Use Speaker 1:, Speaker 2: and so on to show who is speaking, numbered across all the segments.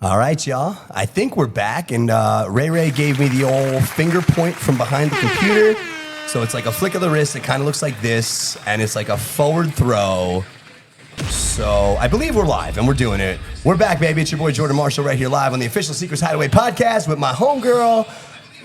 Speaker 1: All right, y'all. I think we're back, and Ray gave me the old finger point from behind the computer. So it's like a flick of the wrist. It kind of looks like this, and it's like a forward throw. So I believe we're live, and we're doing it. We're back, baby. It's your boy Jordan Marshall right here live on the official Secrets Hideaway podcast with my homegirl,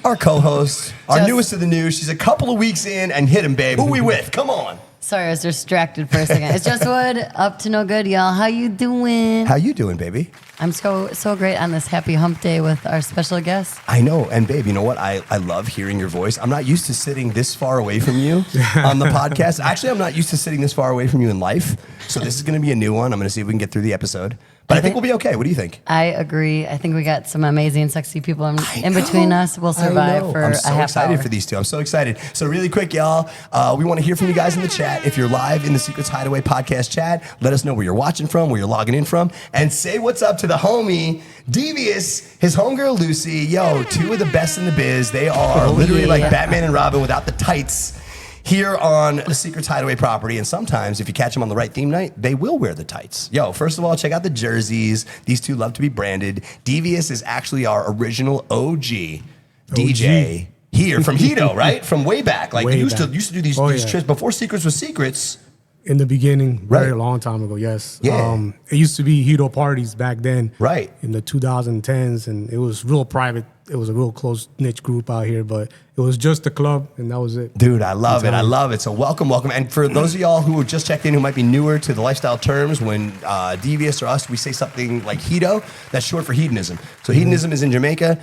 Speaker 1: our co-host, our newest of the new. She's a couple of weeks in, and hit him, babe. Who we with? Come on.
Speaker 2: Sorry, I was distracted for a second. It's Just Wood, up to no good, y'all. How you doing?
Speaker 1: How you doing, baby?
Speaker 2: I'm so great on this happy hump day with our special guest.
Speaker 1: I know, and babe, you know what? I love hearing your voice. I'm not used to sitting this far away from you on the podcast. Actually, I'm not used to sitting this far away from you in life. So this is going to be a new one. I'm going to see if we can get through the episode. But I think we'll be okay. What do you think?
Speaker 2: I agree. I think we got some amazing, sexy people in between us. We'll survive for a half hour.
Speaker 1: I'm so excited for these two. I'm so excited. So really quick, y'all, we want to hear from you guys in the chat. If you're live in the Secrets Hideaway podcast chat, let us know where you're watching from, where you're logging in from, and say what's up to the homie, DVS, his homegirl, Lucy. Yo, two of the best in the biz. They are literally like Batman and Robin without the tights. Here on the Secrets Hideaway property, and sometimes if you catch them on the right theme night, they will wear the tights. Yo, first of all, check out the jerseys. These two love to be branded. DVS is actually our original OG DJ here from Hito, right? From way back. Like we used to do these trips before Secrets was Secrets.
Speaker 3: In the beginning, very long time ago, yes.
Speaker 1: Yeah.
Speaker 3: It used to be Hito parties back then.
Speaker 1: Right.
Speaker 3: In the 2010s, and it was real private. It was a real close niche group out here, but it was just the club, and that was it.
Speaker 1: Dude, I love it. I love it. So welcome. And for those of y'all who just checked in, who might be newer to the lifestyle terms, when DVS or us, we say something like Hito, that's short for hedonism. So hedonism is in Jamaica.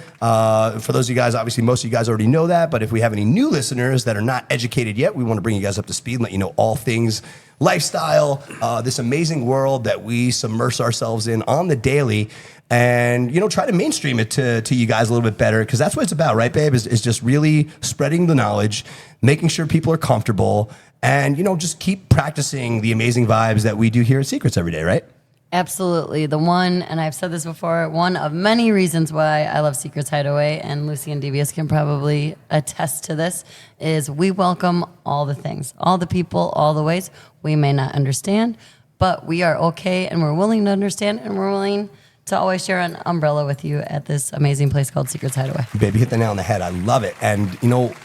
Speaker 1: For those of you guys, obviously most of you guys already know that, but if we have any new listeners that are not educated yet, we want to bring you guys up to speed and let you know all things lifestyle, this amazing world that we submerge ourselves in on the daily. And, try to mainstream it to you guys a little bit better, because that's what it's about, right, babe? Is just really spreading the knowledge, making sure people are comfortable, and, just keep practicing the amazing vibes that we do here at Secrets every day, right?
Speaker 2: Absolutely. The one, and I've said this before, one of many reasons why I love Secrets Hideaway, and Lucy and DVS can probably attest to this, is we welcome all the things, all the people, all the ways. We may not understand, but we are okay, and we're willing to understand, and we're willing to always share an umbrella with you at this amazing place called Secrets Hideaway.
Speaker 1: Baby, hit the nail on the head. I love it. And,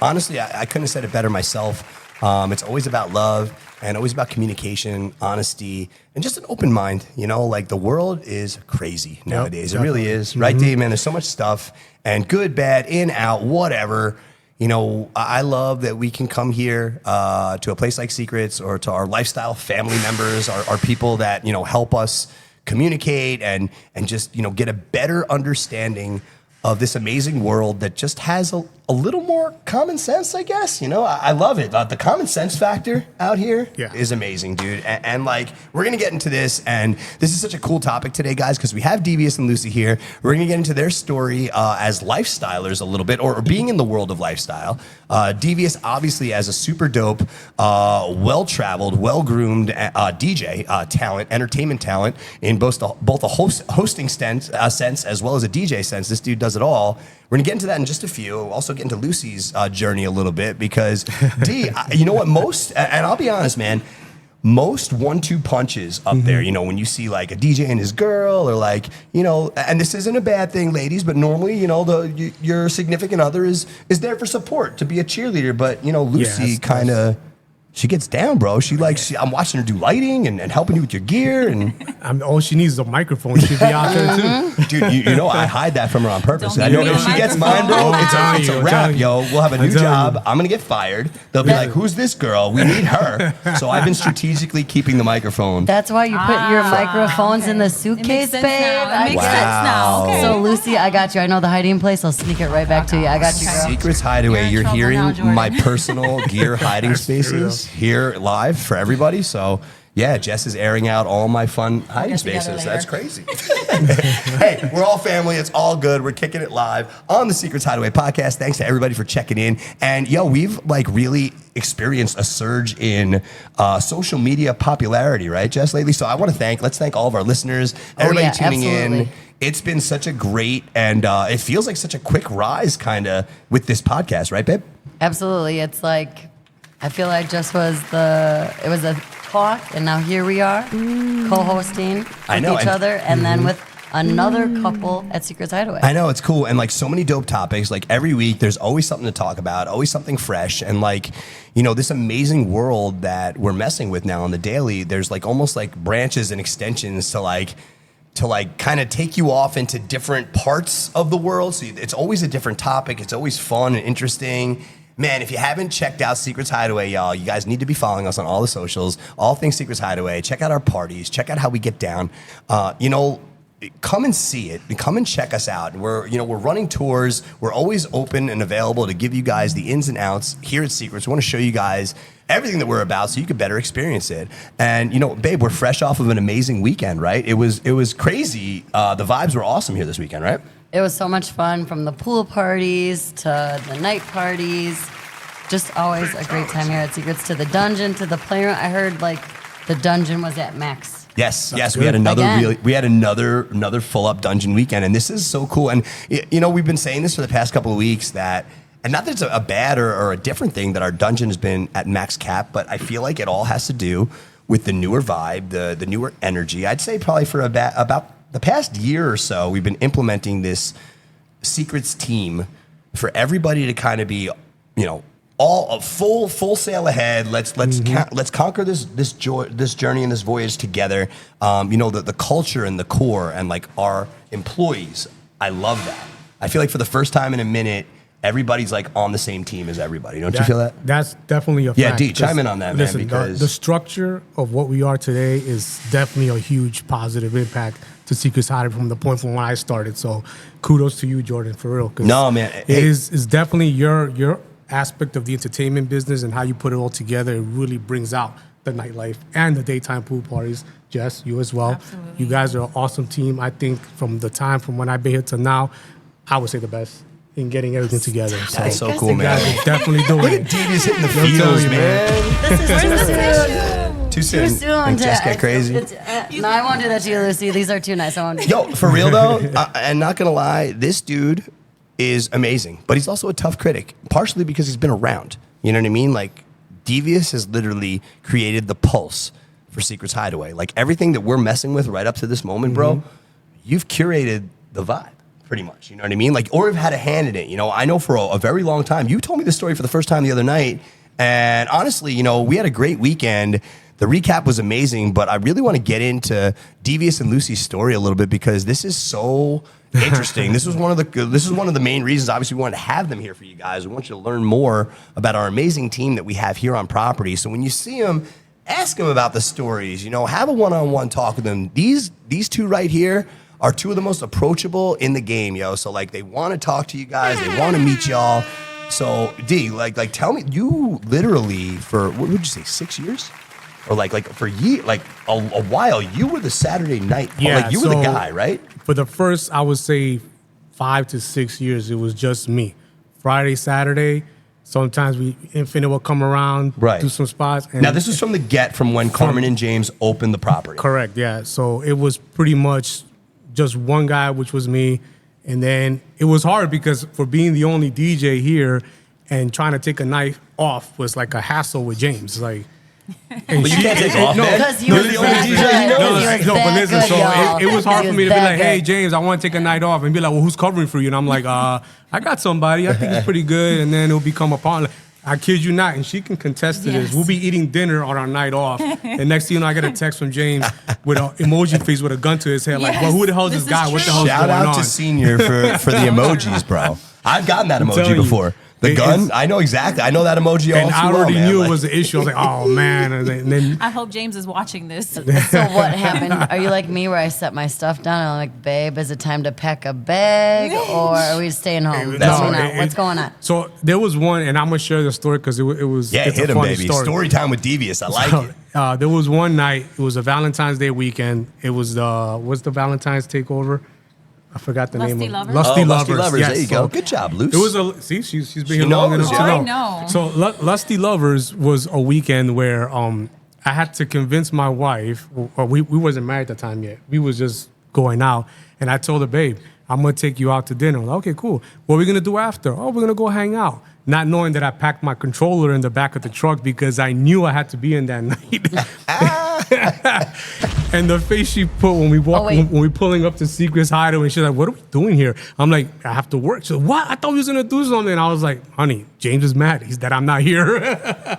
Speaker 1: honestly, I couldn't have said it better myself. It's always about love and always about communication, honesty, and just an open mind. Like the world is crazy nowadays. It really is. Right, Dave, man? There's so much stuff, and good, bad, in, out, whatever. I love that we can come here to a place like Secrets, or to our lifestyle family members, our people that, help us communicate and just, get a better understanding of this amazing world that just has a little more common sense, I guess. I love it. The common sense factor out here is amazing, dude. And like, we're going to get into this, and this is such a cool topic today, guys, because we have DVS and Lucy here. We're going to get into their story as lifestylers a little bit, or being in the world of lifestyle. DVS, obviously, as a super dope, well-traveled, well-groomed DJ talent, entertainment talent, in both a hosting sense as well as a DJ sense. This dude does it all. We're going to get into that in just a few. We'll also get into Lucy's journey a little bit, because, D, you know what, and I'll be honest, man, most 1-2 punches up there, when you see like a DJ and his girl, or like, and this isn't a bad thing, ladies, but normally, your significant other is there for support, to be a cheerleader. But, Lucy kind of... She gets down, bro. I'm watching her do lighting and helping you with your gear. And
Speaker 3: all she needs is a microphone. She'd be out there too.
Speaker 1: Dude, I hide that from her on purpose. I know if she gets mine, bro, it's a wrap, yo. We'll have a new job. I'm going to get fired. They'll be like, who's this girl? We need her. So I've been strategically keeping the microphone.
Speaker 2: That's why you put your microphones in the suitcase, babe.
Speaker 4: It makes sense now. Okay.
Speaker 2: So, Lucy, I got you. I know the hiding place. I'll sneak it right back to you. I got you, girl.
Speaker 1: Secrets Hideaway. You're hearing my personal gear hiding spaces here live for everybody. So yeah, Jess is airing out all my fun hiding spaces. That's crazy. Hey, we're all family. It's all good. We're kicking it live on the Secrets Hideaway podcast. Thanks to everybody for checking in. And yo, we've like really experienced a surge in social media popularity, right, Jess, lately? So I want to let's thank all of our listeners, everybody tuning in. It's been such a great, and it feels like such a quick rise kind of with this podcast, right, babe?
Speaker 2: Absolutely. It's like, I feel like it was a talk, and now here we are, co-hosting with each other, and then with another couple at Secrets Hideaway.
Speaker 1: I know, it's cool. And like so many dope topics. Like every week there's always something to talk about, always something fresh. And like, you know, this amazing world that we're messing with now on the daily, there's like almost like branches and extensions to like kind of take you off into different parts of the world. So it's always a different topic. It's always fun and interesting. Man, if you haven't checked out Secrets Hideaway, y'all, you guys need to be following us on all the socials, all things Secrets Hideaway. Check out our parties. Check out how we get down. You know, come and see it. Come and check us out. We're running tours. We're always open and available to give you guys the ins and outs here at Secrets. We want to show you guys everything that we're about so you could better experience it. And, you know, babe, we're fresh off of an amazing weekend, right? It was crazy. The vibes were awesome here this weekend, right?
Speaker 2: It was so much fun, from the pool parties to the night parties. Just always a great time here at Secrets, to the dungeon, to the playroom. I heard like the dungeon was at max.
Speaker 1: Yes,
Speaker 3: That's
Speaker 1: yes,
Speaker 3: good.
Speaker 1: we had another
Speaker 2: Again.
Speaker 1: another full up dungeon weekend, and this is so cool. And you know, we've been saying this for the past couple of weeks that, and not that it's a bad or a different thing that our dungeon has been at max cap, but I feel like it all has to do with the newer vibe, the newer energy. I'd say probably for about the past year or so, we've been implementing this Secrets team for everybody to kind of be, you know, all a full sail ahead. Let's conquer this journey and this voyage together. You know, the culture and the core and like our employees. I love that. I feel like for the first time in a minute, everybody's like on the same team as everybody. Don't you feel that?
Speaker 3: That's definitely a fact.
Speaker 1: Yeah, D, chime in on that, man.
Speaker 3: Listen,
Speaker 1: Because
Speaker 3: the structure of what we are today is definitely a huge positive impact to Secrets Hideaway from the point from when I started. So kudos to you, Jordan, for real. 'Cause
Speaker 1: No, man.
Speaker 3: It is definitely your aspect of the entertainment business and how you put it all together. It really brings out the nightlife and the daytime pool parties. Jess, you as well.
Speaker 4: Absolutely.
Speaker 3: You guys are an awesome team. I think from when I've been here to now, I would say the best in getting everything together.
Speaker 1: That's so cool,
Speaker 3: you
Speaker 1: man.
Speaker 3: guys are definitely doing
Speaker 1: Look
Speaker 3: it.
Speaker 1: at DVS hitting the
Speaker 3: I'm telling
Speaker 1: fields,
Speaker 3: you,
Speaker 1: man.
Speaker 2: This is too soon.
Speaker 1: Too soon.
Speaker 2: Too soon.
Speaker 1: Think Jess get crazy.
Speaker 2: No, I won't do that to you, Lucy. These are too nice. I won't do that.
Speaker 1: Yo, for real though, and not gonna lie, this dude is amazing, but he's also a tough critic, partially because he's been around. You know what I mean? Like, DVS has literally created the pulse for Secrets Hideaway. Like, everything that we're messing with right up to this moment, bro, you've curated the vibe, pretty much. You know what I mean? Like, or have had a hand in it. You know, I know for a very long time, you told me this story for the first time the other night, and honestly, you know, we had a great weekend. The recap was amazing, but I really want to get into DVS and Lucy's story a little bit because this is so interesting. This is one of the main reasons. Obviously, we wanted to have them here for you guys. We want you to learn more about our amazing team that we have here on property. So when you see them, ask them about the stories. You know, have a one-on-one talk with them. These two right here are two of the most approachable in the game, yo. So like, they want to talk to you guys. They want to meet y'all. So D, like, tell me, you literally for what would you say, 6 years? Or like for a while, you were the Saturday night.
Speaker 3: Yeah,
Speaker 1: like you were the guy, right?
Speaker 3: For the first, I would say, 5 to 6 years, it was just me. Friday, Saturday, sometimes Infinite will come around,
Speaker 1: Right.
Speaker 3: do some spots. And
Speaker 1: Now this was from when Carmen and James opened the property.
Speaker 3: Correct, yeah. So it was pretty much just one guy, which was me. And then it was hard because for being the only DJ here and trying to take a night off was like a hassle with James. Like, and
Speaker 1: But you can't take off,
Speaker 3: no,
Speaker 1: man.
Speaker 2: Because you
Speaker 1: You're
Speaker 2: was
Speaker 1: the only
Speaker 2: that
Speaker 1: DJ
Speaker 2: good.
Speaker 1: he knows.
Speaker 2: You was
Speaker 3: No, but
Speaker 2: that
Speaker 3: listen,
Speaker 2: good,
Speaker 3: so
Speaker 2: y'all.
Speaker 3: it was hard
Speaker 2: You
Speaker 3: for me to be
Speaker 2: that
Speaker 3: like, hey,
Speaker 2: good.
Speaker 3: James, I want to take a night off. And be like, well, who's covering for you? And I'm like, I got somebody. I think he's pretty good. And then it'll become a partner. I kid you not, and she can contest to this.
Speaker 4: Yes.
Speaker 3: We'll be eating dinner on our night off. And next thing you know, I get a text from James with an emoji face with a gun to his head. Like,
Speaker 4: Yes,
Speaker 3: well, who the hell is
Speaker 4: this
Speaker 3: this guy?
Speaker 4: is
Speaker 3: What the
Speaker 4: true.
Speaker 3: hell's
Speaker 1: Shout
Speaker 3: going
Speaker 1: out
Speaker 3: on?
Speaker 1: to Senior for the emojis, bro. I've gotten that emoji
Speaker 3: telling you.
Speaker 1: before. The
Speaker 3: It
Speaker 1: gun,
Speaker 3: is-
Speaker 1: I know exactly. I know that emoji all
Speaker 3: And
Speaker 1: too
Speaker 3: I
Speaker 1: well,
Speaker 3: already
Speaker 1: man.
Speaker 3: knew
Speaker 1: Like-
Speaker 3: it was an issue. I was like, oh, man. And then
Speaker 4: I hope James is watching this.
Speaker 2: So what happened? Are you like me where I set my stuff down and I'm like, babe, is it time to pack a bag or are we staying home?
Speaker 1: That's
Speaker 2: Tell me
Speaker 1: right.
Speaker 2: now. What's going on?
Speaker 3: So there was one, and I'm going to share the story because it's
Speaker 1: Yeah,
Speaker 3: a
Speaker 1: hit him,
Speaker 3: funny
Speaker 1: baby.
Speaker 3: story.
Speaker 1: Story time with Devious. I like it.
Speaker 3: There was one night. It was a Valentine's Day weekend. It was what's the Valentine's takeover? I forgot the name
Speaker 4: Lusty
Speaker 3: of
Speaker 4: Lovers?
Speaker 3: Lusty
Speaker 1: Oh,
Speaker 3: Lovers.
Speaker 1: Lusty Lovers.
Speaker 3: Yes,
Speaker 1: there you
Speaker 3: so
Speaker 1: go. Good job, Luce.
Speaker 3: It was she's been
Speaker 1: She
Speaker 3: here long
Speaker 1: knows,
Speaker 3: enough
Speaker 1: yeah.
Speaker 3: to
Speaker 4: I
Speaker 3: know.
Speaker 4: know.
Speaker 3: So Lusty Lovers was a weekend where I had to convince my wife. Or we wasn't married at the time yet. We was just going out, and I told her, babe, I'm gonna take you out to dinner. I'm like, okay, cool. What are we gonna do after? Oh, we're gonna go hang out. Not knowing that I packed my controller in the back of the truck because I knew I had to be in that night. And the face she put when we walk, when we pulling up to Secret's Hideaway, she's like, "What are we doing here?" I'm like, "I have to work." She's like, "What? I thought we was gonna do something." And I was like, "Honey, James is mad. He's that I'm not here."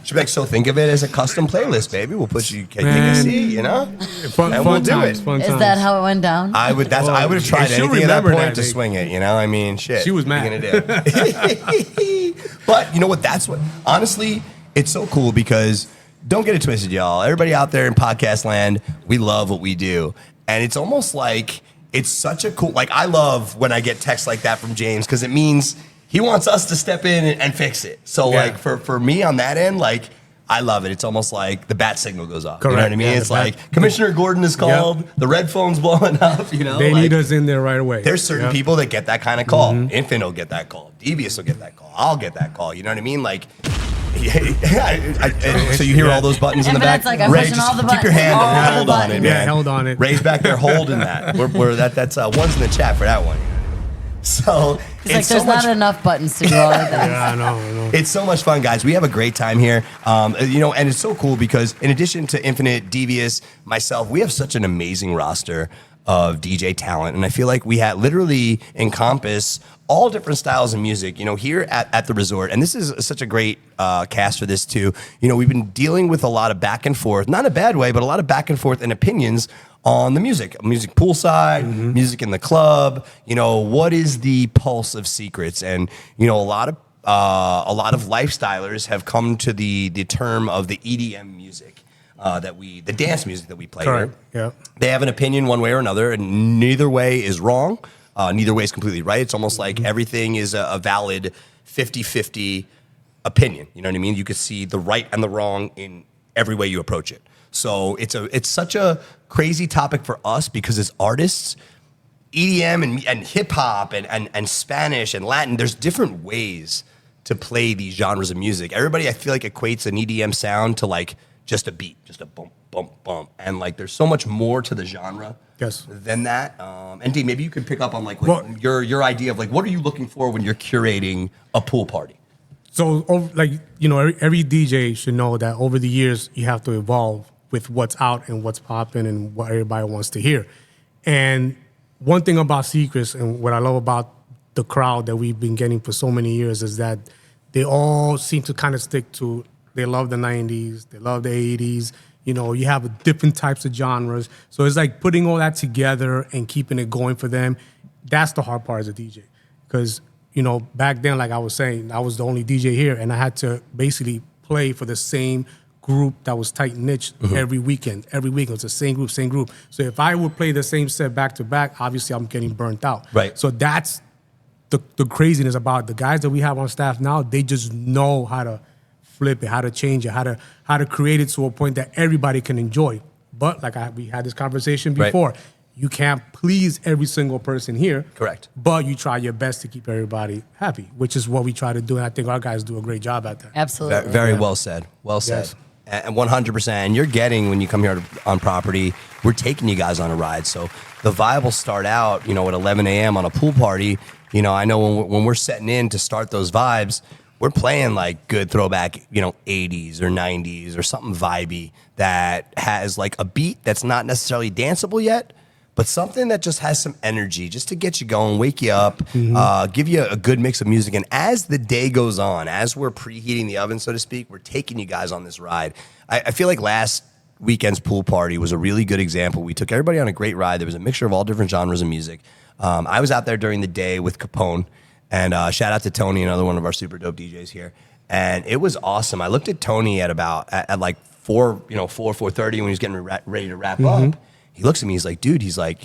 Speaker 1: She's like, "So think of it as a custom playlist, baby. We'll put you take a seat, you know, and we'll do it."
Speaker 2: Is that how it went down?
Speaker 1: I would have tried anything at that point to swing it. You know, I mean, shit.
Speaker 3: She was mad.
Speaker 1: What are you gonna do? But you know what? That's what. Honestly, it's so cool because. Don't get it twisted, y'all. Everybody out there in podcast land, we love what we do. And it's almost like it's such a cool, like I love when I get texts like that from James because it means he wants us to step in and fix it. So like for me on that end, like I love it. It's almost like the bat signal goes off.
Speaker 3: Correct.
Speaker 1: You know what I mean? It's like Commissioner Gordon is called, the red phone's blowing up, you know?
Speaker 3: They need us in there right away.
Speaker 1: There's certain people that get that kind of call. Infant will get that call. DVS will get that call. I'll get that call. You know what I mean? Like, so you hear all those buttons in the back?
Speaker 2: Like I'm pushing all the buttons.
Speaker 1: Keep your hand on it. Hold on it, man.
Speaker 3: Yeah, hold on it.
Speaker 1: Raise back there, holding that. That's one's in the chat for that one. So
Speaker 2: it's like there's not enough buttons to do all of that.
Speaker 3: Yeah, I know.
Speaker 1: It's so much fun, guys. We have a great time here. You know, and it's so cool because in addition to Infinite, Devious, myself, we have such an amazing roster of DJ talent. And I feel like we literally encompass all different styles of music, you know, here at the resort. And this is such a great cast for this too. You know, we've been dealing with a lot of back and forth, not in a bad way, but a lot of back and forth and opinions on the music poolside, music in the club. You know, what is the pulse of Secrets? And, you know, a lot of lifestylers have come to the term of the EDM music. The dance music that we play.
Speaker 3: Correct.
Speaker 1: Here.
Speaker 3: Yeah.
Speaker 1: They have an opinion one way or another, and neither way is wrong. Neither way is completely right. It's almost like everything is a valid 50-50 opinion. You know what I mean? You could see the right and the wrong in every way you approach it. So it's such a crazy topic for us because as artists, EDM and hip hop and Spanish and Latin, there's different ways to play these genres of music. Everybody, I feel like, equates an EDM sound to like just a beat, just a bump, bump, bump. And like there's so much more to the genre than that. And D, maybe you could pick up on like your idea of like what are you looking for when you're curating a pool party?
Speaker 3: So like, you know, every DJ should know that over the years you have to evolve with what's out and what's popping and what everybody wants to hear. And one thing about Secrets and what I love about the crowd that we've been getting for so many years is that they all seem to kind of stick to, they love the 90s, they love the 80s. You know, you have different types of genres. So it's like putting all that together and keeping it going for them. That's the hard part as a DJ. Because, you know, back then, like I was saying, I was the only DJ here and I had to basically play for the same group that was tight niche every weekend. Every week it was the same group. So if I would play the same set back to back, obviously I'm getting burnt out.
Speaker 1: Right.
Speaker 3: So that's the craziness about the guys that we have on staff now. They just know how to flip it, how to change it, how to create it to a point that everybody can enjoy. But like we had this conversation before, you can't please every single person here.
Speaker 1: Correct.
Speaker 3: But you try your best to keep everybody happy, which is what we try to do. And I think our guys do a great job at that.
Speaker 2: Absolutely.
Speaker 1: Very well said. Well said.
Speaker 3: Yes.
Speaker 1: And 100%. And you're getting, when you come here on property, we're taking you guys on a ride. So the vibe will start out, you know, at 11 a.m. on a pool party. You know, I know when we're setting in to start those vibes, we're playing like good throwback, you know, 80s or 90s or something vibey that has like a beat that's not necessarily danceable yet, but something that just has some energy just to get you going, wake you up, give you a good mix of music. And as the day goes on, as we're preheating the oven, so to speak, we're taking you guys on this ride. I feel like last weekend's pool party was a really good example. We took everybody on a great ride. There was a mixture of all different genres of music. I was out there during the day with Capone. And shout out to Tony, another one of our super dope DJs here. And it was awesome. I looked at Tony at like 4:30 when he was getting ready to wrap up. He looks at me, he's like, dude, he's like,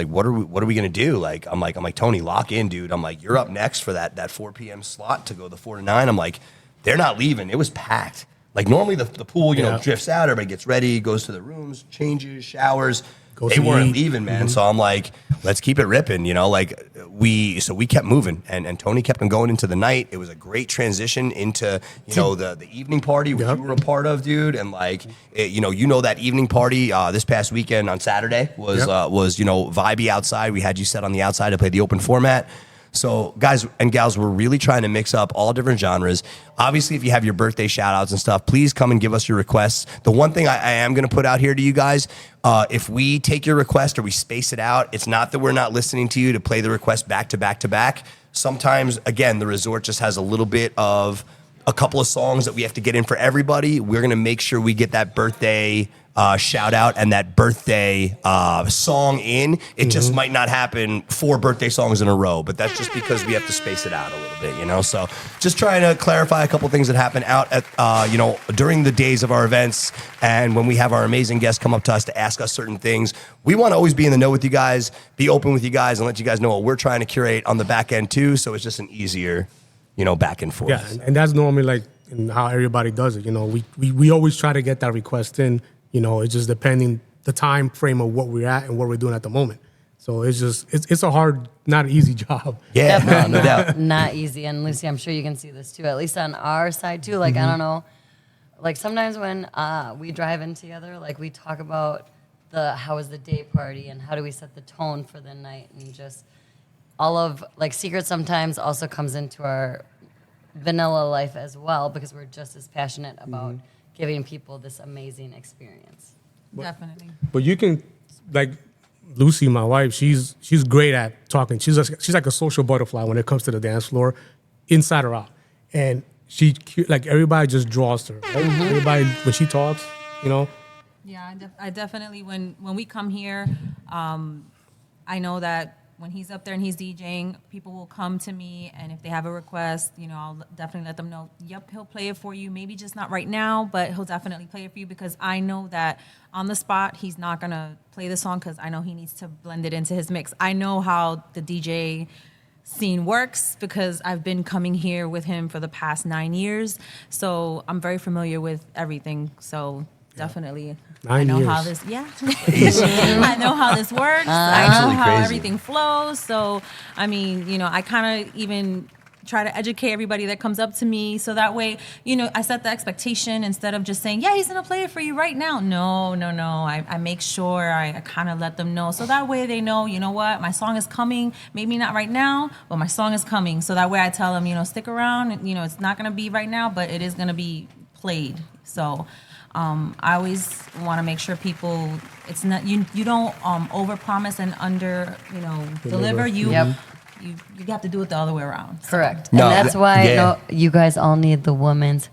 Speaker 1: what are we gonna do? Like, I'm like, Tony, lock in, dude. I'm like, you're up next for that 4 p.m. slot to go the 4 to 9. I'm like, they're not leaving. It was packed. Like normally the pool, you know, drifts out, everybody gets ready, goes to the rooms, changes, showers. They weren't leaving, man. So I'm like, let's keep it ripping, you know. Like we kept moving, and Tony kept on going into the night. It was a great transition into the evening party, which you were a part of, dude. And like that evening party this past weekend on Saturday was vibey outside. We had you set on the outside to play the open format. So guys and gals, we're really trying to mix up all different genres. Obviously, if you have your birthday shout outs and stuff, please come and give us your requests. The one thing I am going to put out here to you guys, if we take your request or we space it out, it's not that we're not listening to you to play the request back to back to back. Sometimes, again, the resort just has a little bit of a couple of songs that we have to get in for everybody. We're going to make sure we get that birthday shout out and that birthday song in. It just might not happen 4 birthday songs in a row, but that's just because we have to space it out a little bit, you know? So just trying to clarify a couple things that happen out at, during the days of our events and when we have our amazing guests come up to us to ask us certain things. We want to always be in the know with you guys, be open with you guys, and let you guys know what we're trying to curate on the back end too. So it's just an easier, back and forth.
Speaker 3: Yeah, and that's normally like how everybody does it. We always try to get that request in. It's just depending the time frame of what we're at and what we're doing at the moment. So it's a hard, not easy job.
Speaker 1: Yeah, no doubt.
Speaker 2: Not easy. And Lucy, I'm sure you can see this too, at least on our side too. Like, I don't know, like sometimes when we drive in together, like we talk about how was the day party and how do we set the tone for the night, and just all of like Secret sometimes also comes into our vanilla life as well, because we're just as passionate about giving people this amazing experience.
Speaker 4: Definitely.
Speaker 3: But you can, like Lucy, my wife, she's great at talking. She's like a social butterfly when it comes to the dance floor, inside or out. And she, like, everybody just draws to her. Right? Everybody, when she talks,
Speaker 4: Yeah, I definitely, when we come here, I know that when he's up there and he's DJing, people will come to me, and if they have a request, I'll definitely let them know, yep, he'll play it for you. Maybe just not right now, but he'll definitely play it for you, because I know that on the spot, he's not going to play the song because I know he needs to blend it into his mix. I know how the DJ scene works because I've been coming here with him for the past 9 years. So I'm very familiar with everything. So definitely, I know how this. I know how this works. I know how
Speaker 1: crazy.
Speaker 4: everything flows. So I mean, I kind of even try to educate everybody that comes up to me, so that way, I set the expectation instead of just saying, yeah, he's gonna play it for you right now. No. I make sure I kind of let them know, so that way they know, what, my song is coming. Maybe not right now, but my song is coming. So that way I tell them, stick around. And, it's not gonna be right now, but it is gonna be played. So. I always want to make sure people, it's not, you don't overpromise and under, deliver. You have to do it the other way around. So.
Speaker 2: Correct. And that's why you guys all need the woman's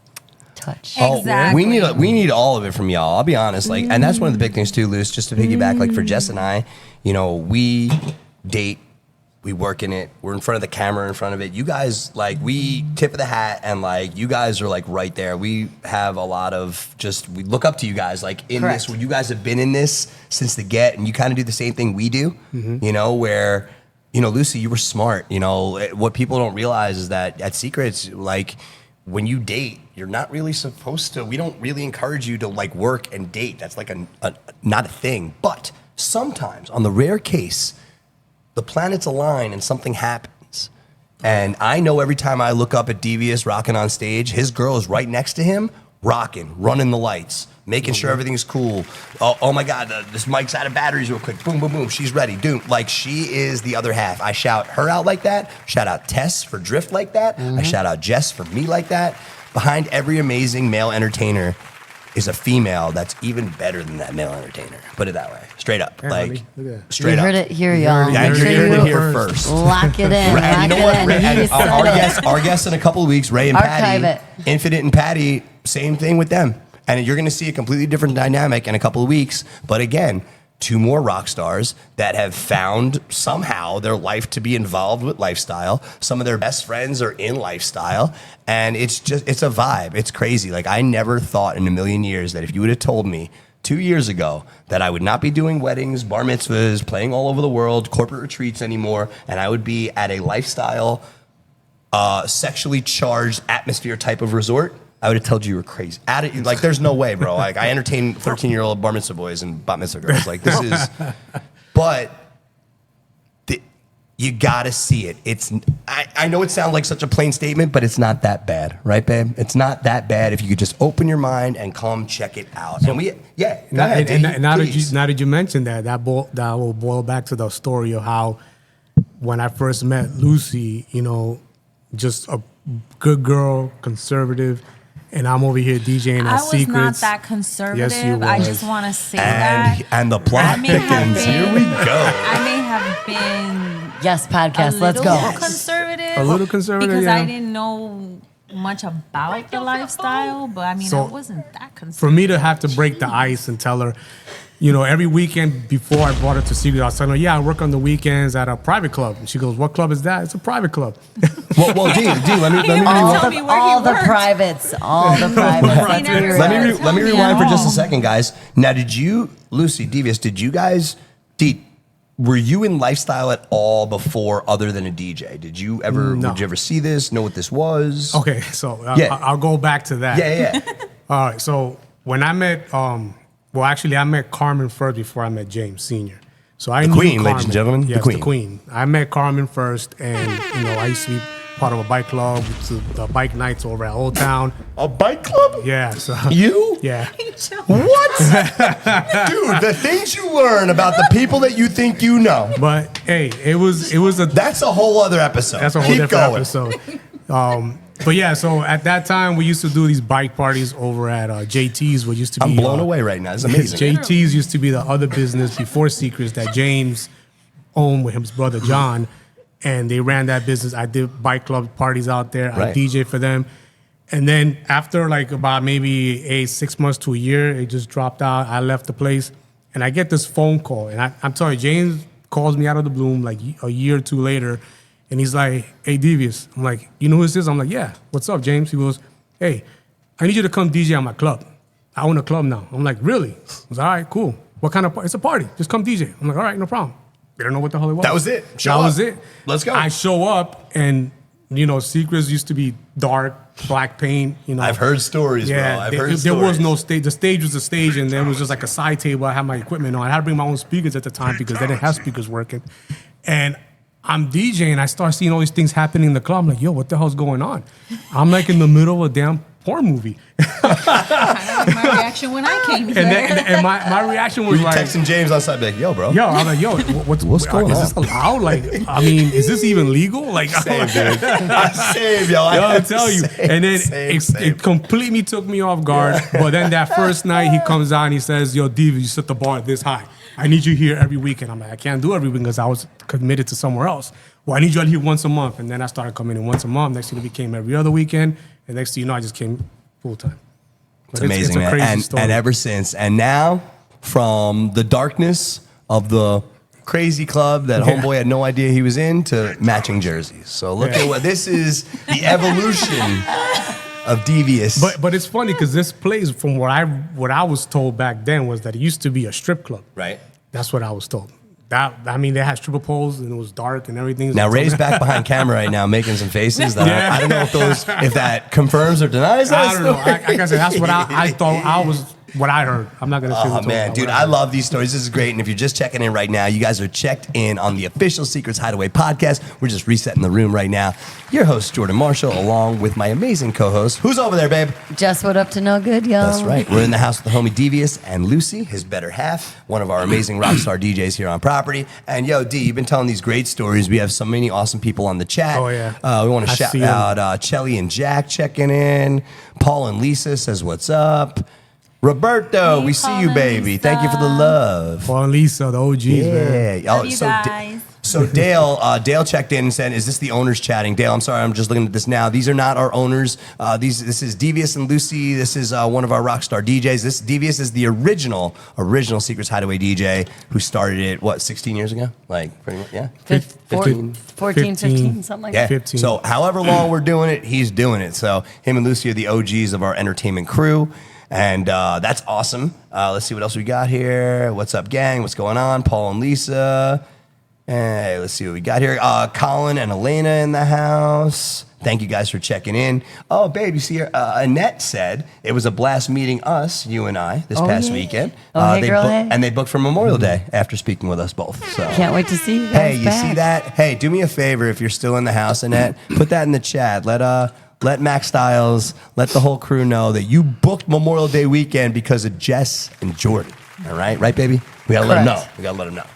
Speaker 2: touch.
Speaker 4: Exactly.
Speaker 1: We need all of it from y'all. I'll be honest. Like, and that's one of the big things too, Luce, just to piggyback, like for Jess and I, we date, we work in it. We're in front of the camera, in front of it. You guys, like, we tip of the hat, and like, you guys are like right there. We have a lot of we look up to you guys, like in
Speaker 2: Correct.
Speaker 1: this, where you guys have been in this since the get, and you kind of do the same thing we do, where, Lucy, you were smart. What people don't realize is that at Secrets, like, when you date, you're not really supposed to, we don't really encourage you to like work and date. That's like not a thing. But sometimes, on the rare case, the planets align and something happens. And I know every time I look up at DVS rocking on stage, his girl is right next to him, rocking, running the lights, making sure everything's cool. Oh my God, this mic's out of batteries real quick. Boom, boom, boom. She's ready. Dude, like, she is the other half. I shout her out like that. Shout out Tess for Drift like that. I shout out Jess for me like that. Behind every amazing male entertainer is a female that's even better than that male entertainer. Put it that way. Straight up.
Speaker 3: Yeah,
Speaker 1: like,
Speaker 3: honey, look at that.
Speaker 1: straight
Speaker 2: You
Speaker 1: up.
Speaker 2: heard it here, y'all.
Speaker 1: Yeah,
Speaker 2: Make
Speaker 1: you
Speaker 2: sure
Speaker 1: heard it
Speaker 2: you
Speaker 1: here first.
Speaker 2: lock it in.
Speaker 1: And you know what?
Speaker 2: He said
Speaker 1: Our
Speaker 2: it.
Speaker 1: guests in a couple of weeks, Ray and
Speaker 2: Archive
Speaker 1: Patty,
Speaker 2: it.
Speaker 1: Infinite and Patty, same thing with them. And you're going to see a completely different dynamic in a couple of weeks. But again, 2 more rock stars that have found somehow their life to be involved with lifestyle. Some of their best friends are in lifestyle. And it's a vibe. It's crazy. Like, I never thought in a million years that if you would have told me 2 years ago that I would not be doing weddings, bar mitzvahs, playing all over the world, corporate retreats anymore, and I would be at a lifestyle, sexually charged atmosphere type of resort, I would have told you were crazy. Like, there's no way, bro. Like, I entertain 13-year-old bar mitzvah boys and bat mitzvah girls. Like, this is, but you gotta see it. I know it sounds like such a plain statement, but it's not that bad, right, babe? It's not that bad if you could just open your mind and come check it out. And
Speaker 3: Now that you mentioned that will boil back to the story of how when I first met Lucy, you know, just a good girl, conservative, and I'm over here DJing at Secrets.
Speaker 4: I was not that conservative.
Speaker 3: Yes, you was.
Speaker 4: I just want to say that.
Speaker 1: And the plot thickens. Here we go.
Speaker 4: I may have been
Speaker 2: Yes, podcast.
Speaker 4: a
Speaker 2: Let's
Speaker 4: little
Speaker 2: go.
Speaker 4: conservative.
Speaker 3: A little conservative,
Speaker 4: because
Speaker 3: yeah.
Speaker 4: I didn't know much about the lifestyle, but I mean,
Speaker 3: So,
Speaker 4: I wasn't that conservative.
Speaker 3: For me to have to break the ice and tell her, you know, every weekend before I brought her to Secret, I was telling her, yeah, I work on the weekends at a private club. And she goes, what club is that? It's a private club.
Speaker 1: Well, D, let me
Speaker 4: didn't
Speaker 1: rewind.
Speaker 4: tell me where
Speaker 2: All
Speaker 4: he
Speaker 2: the
Speaker 4: worked.
Speaker 2: privates. All the privates. Let's
Speaker 4: never
Speaker 2: hear
Speaker 4: said
Speaker 2: it.
Speaker 1: Let me
Speaker 4: Tell me
Speaker 1: rewind
Speaker 4: at
Speaker 1: for just a
Speaker 4: all.
Speaker 1: second, guys. Now, did you, Lucy, DVS, did you guys, were you in lifestyle at all before other than a DJ? Did you ever,
Speaker 3: No.
Speaker 1: did you ever see this, know what this was?
Speaker 3: Okay, so
Speaker 1: Yeah.
Speaker 3: I'll go back to that.
Speaker 1: Yeah.
Speaker 3: All right, so when I met, well, actually, I met Carmen first before I met James Sr. So I knew
Speaker 1: Queen,
Speaker 3: Carmen.
Speaker 1: ladies and gentlemen, the
Speaker 3: Yes,
Speaker 1: Queen.
Speaker 3: the Queen. I met Carmen first, and you know, I used to be part of a bike club, the bike nights over at Old Town.
Speaker 1: A bike club?
Speaker 3: Yeah, so
Speaker 1: You?
Speaker 3: yeah.
Speaker 1: What? Dude, the things you learn about the people that you think you know.
Speaker 3: But hey, it was a
Speaker 1: That's a whole other episode.
Speaker 3: That's a whole
Speaker 1: Keep
Speaker 3: different
Speaker 1: going.
Speaker 3: episode. But yeah, so at that time we used to do these bike parties over at JT's, what used to be.
Speaker 1: I'm blown away right now. It's amazing.
Speaker 3: JT's used to be the other business before Secrets that James owned with his brother John, and they ran that business. I did bike club parties out there.
Speaker 1: Right.
Speaker 3: I DJ for them, and then after like about maybe 6 months to a year, it just dropped out. I left the place, and I get this phone call, and I'm telling you, James calls me out of the blue like a year or two later. And he's like, hey, DVS. I'm like, you know who this is? I'm like, yeah. What's up, James? He goes, hey, I need you to come DJ at my club. I own a club now. I'm like, really? I was like, all right, cool. What kind of party? It's a party. Just come DJ. I'm like, all right, no problem. They don't know what the hell it was.
Speaker 1: That was it. Show
Speaker 3: That
Speaker 1: up.
Speaker 3: was it.
Speaker 1: Let's go.
Speaker 3: I show up, and, you know, Secrets used to be dark, black paint. You know,
Speaker 1: I've heard stories,
Speaker 3: yeah,
Speaker 1: bro. I've
Speaker 3: there,
Speaker 1: heard
Speaker 3: there
Speaker 1: stories.
Speaker 3: was no stage. The stage was the stage, and there was just like a side table. I had my equipment on. I had to bring my own speakers at the time because they didn't have speakers working. And I'm DJing. I start seeing all these things happening in the club. I'm like, yo, what the hell's going on? I'm like in the middle of a damn porn movie.
Speaker 4: That was my reaction when I came here.
Speaker 3: And my reaction was
Speaker 1: You
Speaker 3: like,
Speaker 1: texting James on side, like, yo, bro.
Speaker 3: yo, I'm like, yo, what's
Speaker 1: going
Speaker 3: is
Speaker 1: on?
Speaker 3: this allowed? Like, I mean, is this even legal? Like,
Speaker 1: Same, dude. I save, yo. I
Speaker 3: Yo, I'll
Speaker 1: have to
Speaker 3: tell you.
Speaker 1: save,
Speaker 3: And then
Speaker 1: save.
Speaker 3: it completely took me off guard. But then that first night, he comes out and he says, yo, Diva, you set the bar this high. I need you here every weekend. I'm like, I can't do every weekend because I was committed to somewhere else. Well, I need you out here once a month. And then I started coming in once a month. Next thing it became every other weekend. And next thing you know, I just came full time.
Speaker 1: It's amazing,
Speaker 3: a
Speaker 1: man.
Speaker 3: crazy
Speaker 1: And,
Speaker 3: story.
Speaker 1: and ever since. And now, from the darkness of the crazy club that
Speaker 3: Yeah.
Speaker 1: homeboy had no idea he was in to matching jerseys. So look at what this is, the evolution of Devious.
Speaker 3: But it's funny because this place, from what I was told back then, was that it used to be a strip club.
Speaker 1: right.
Speaker 3: That's what I was told. I mean, they had stripper poles and it was dark and everything.
Speaker 1: Now Ray's back behind camera right now making some faces that
Speaker 3: Yeah.
Speaker 1: I don't know if that confirms or denies that.
Speaker 3: I don't know. Like I said, that's what I thought. I was what I heard. I'm not gonna say.
Speaker 1: Oh
Speaker 3: who told
Speaker 1: man,
Speaker 3: me,
Speaker 1: dude,
Speaker 3: what
Speaker 1: I
Speaker 3: heard.
Speaker 1: love these stories. This is great. And if you're just checking in right now, you guys are checked in on the official Secrets Hideaway podcast. We're just resetting the room right now. Your host, Jordan Marshall, along with my amazing co-host. Who's over there, babe?
Speaker 2: Just what up to no good, yo.
Speaker 1: That's right. We're in the house with the homie DVS and Lucy, his better half, one of our amazing rock star DJs here on property. And yo, D, you've been telling these great stories. We have so many awesome people on the chat.
Speaker 3: Oh, yeah.
Speaker 1: We want to
Speaker 3: I
Speaker 1: shout
Speaker 3: see 'em.
Speaker 1: out Chelly and Jack checking in. Paul and Lisa says, what's up? Roberto,
Speaker 4: Hey,
Speaker 1: we see
Speaker 4: Paul
Speaker 1: you,
Speaker 4: and
Speaker 1: baby. Thank you for the
Speaker 4: Lisa.
Speaker 1: love.
Speaker 3: Paul and Lisa, the OGs, man.
Speaker 1: Yeah.
Speaker 4: Love you guys.
Speaker 1: So Dale checked in and said, "Is this the owners chatting?" Dale, I'm sorry, I'm just looking at this now. These are not our owners. This is DVS and Lucy. This is one of our rock star DJs. This DVS is the original Secrets Hideaway DJ who started it 16 years ago? Like pretty much, yeah.
Speaker 2: 14, 15, something like
Speaker 1: Yeah.
Speaker 2: that.
Speaker 3: 15.
Speaker 1: So however long we're doing it, he's doing it. So him and Lucy are the OGs of our entertainment crew. And that's awesome. Let's see what else we got here. What's up, gang? What's going on? Paul and Lisa. Hey, let's see what we got here. Colin and Elena in the house. Thank you guys for checking in. Oh, babe, you see here, Annette said it was a blast meeting us, you and I, this past
Speaker 2: yeah.
Speaker 1: weekend.
Speaker 2: Oh, hey, girl, hey.
Speaker 1: And they booked for Memorial Day after speaking with us both. So
Speaker 2: Can't wait to see you guys
Speaker 1: hey, you
Speaker 2: back.
Speaker 1: see that? Hey, do me a favor if you're still in the house, Annette. Put that in the chat. Let Max Styles, let the whole crew know that you booked Memorial Day weekend because of Jess and Jordan. All right? Right, baby? We got to let them know.
Speaker 2: Correct.
Speaker 1: We got to let them know.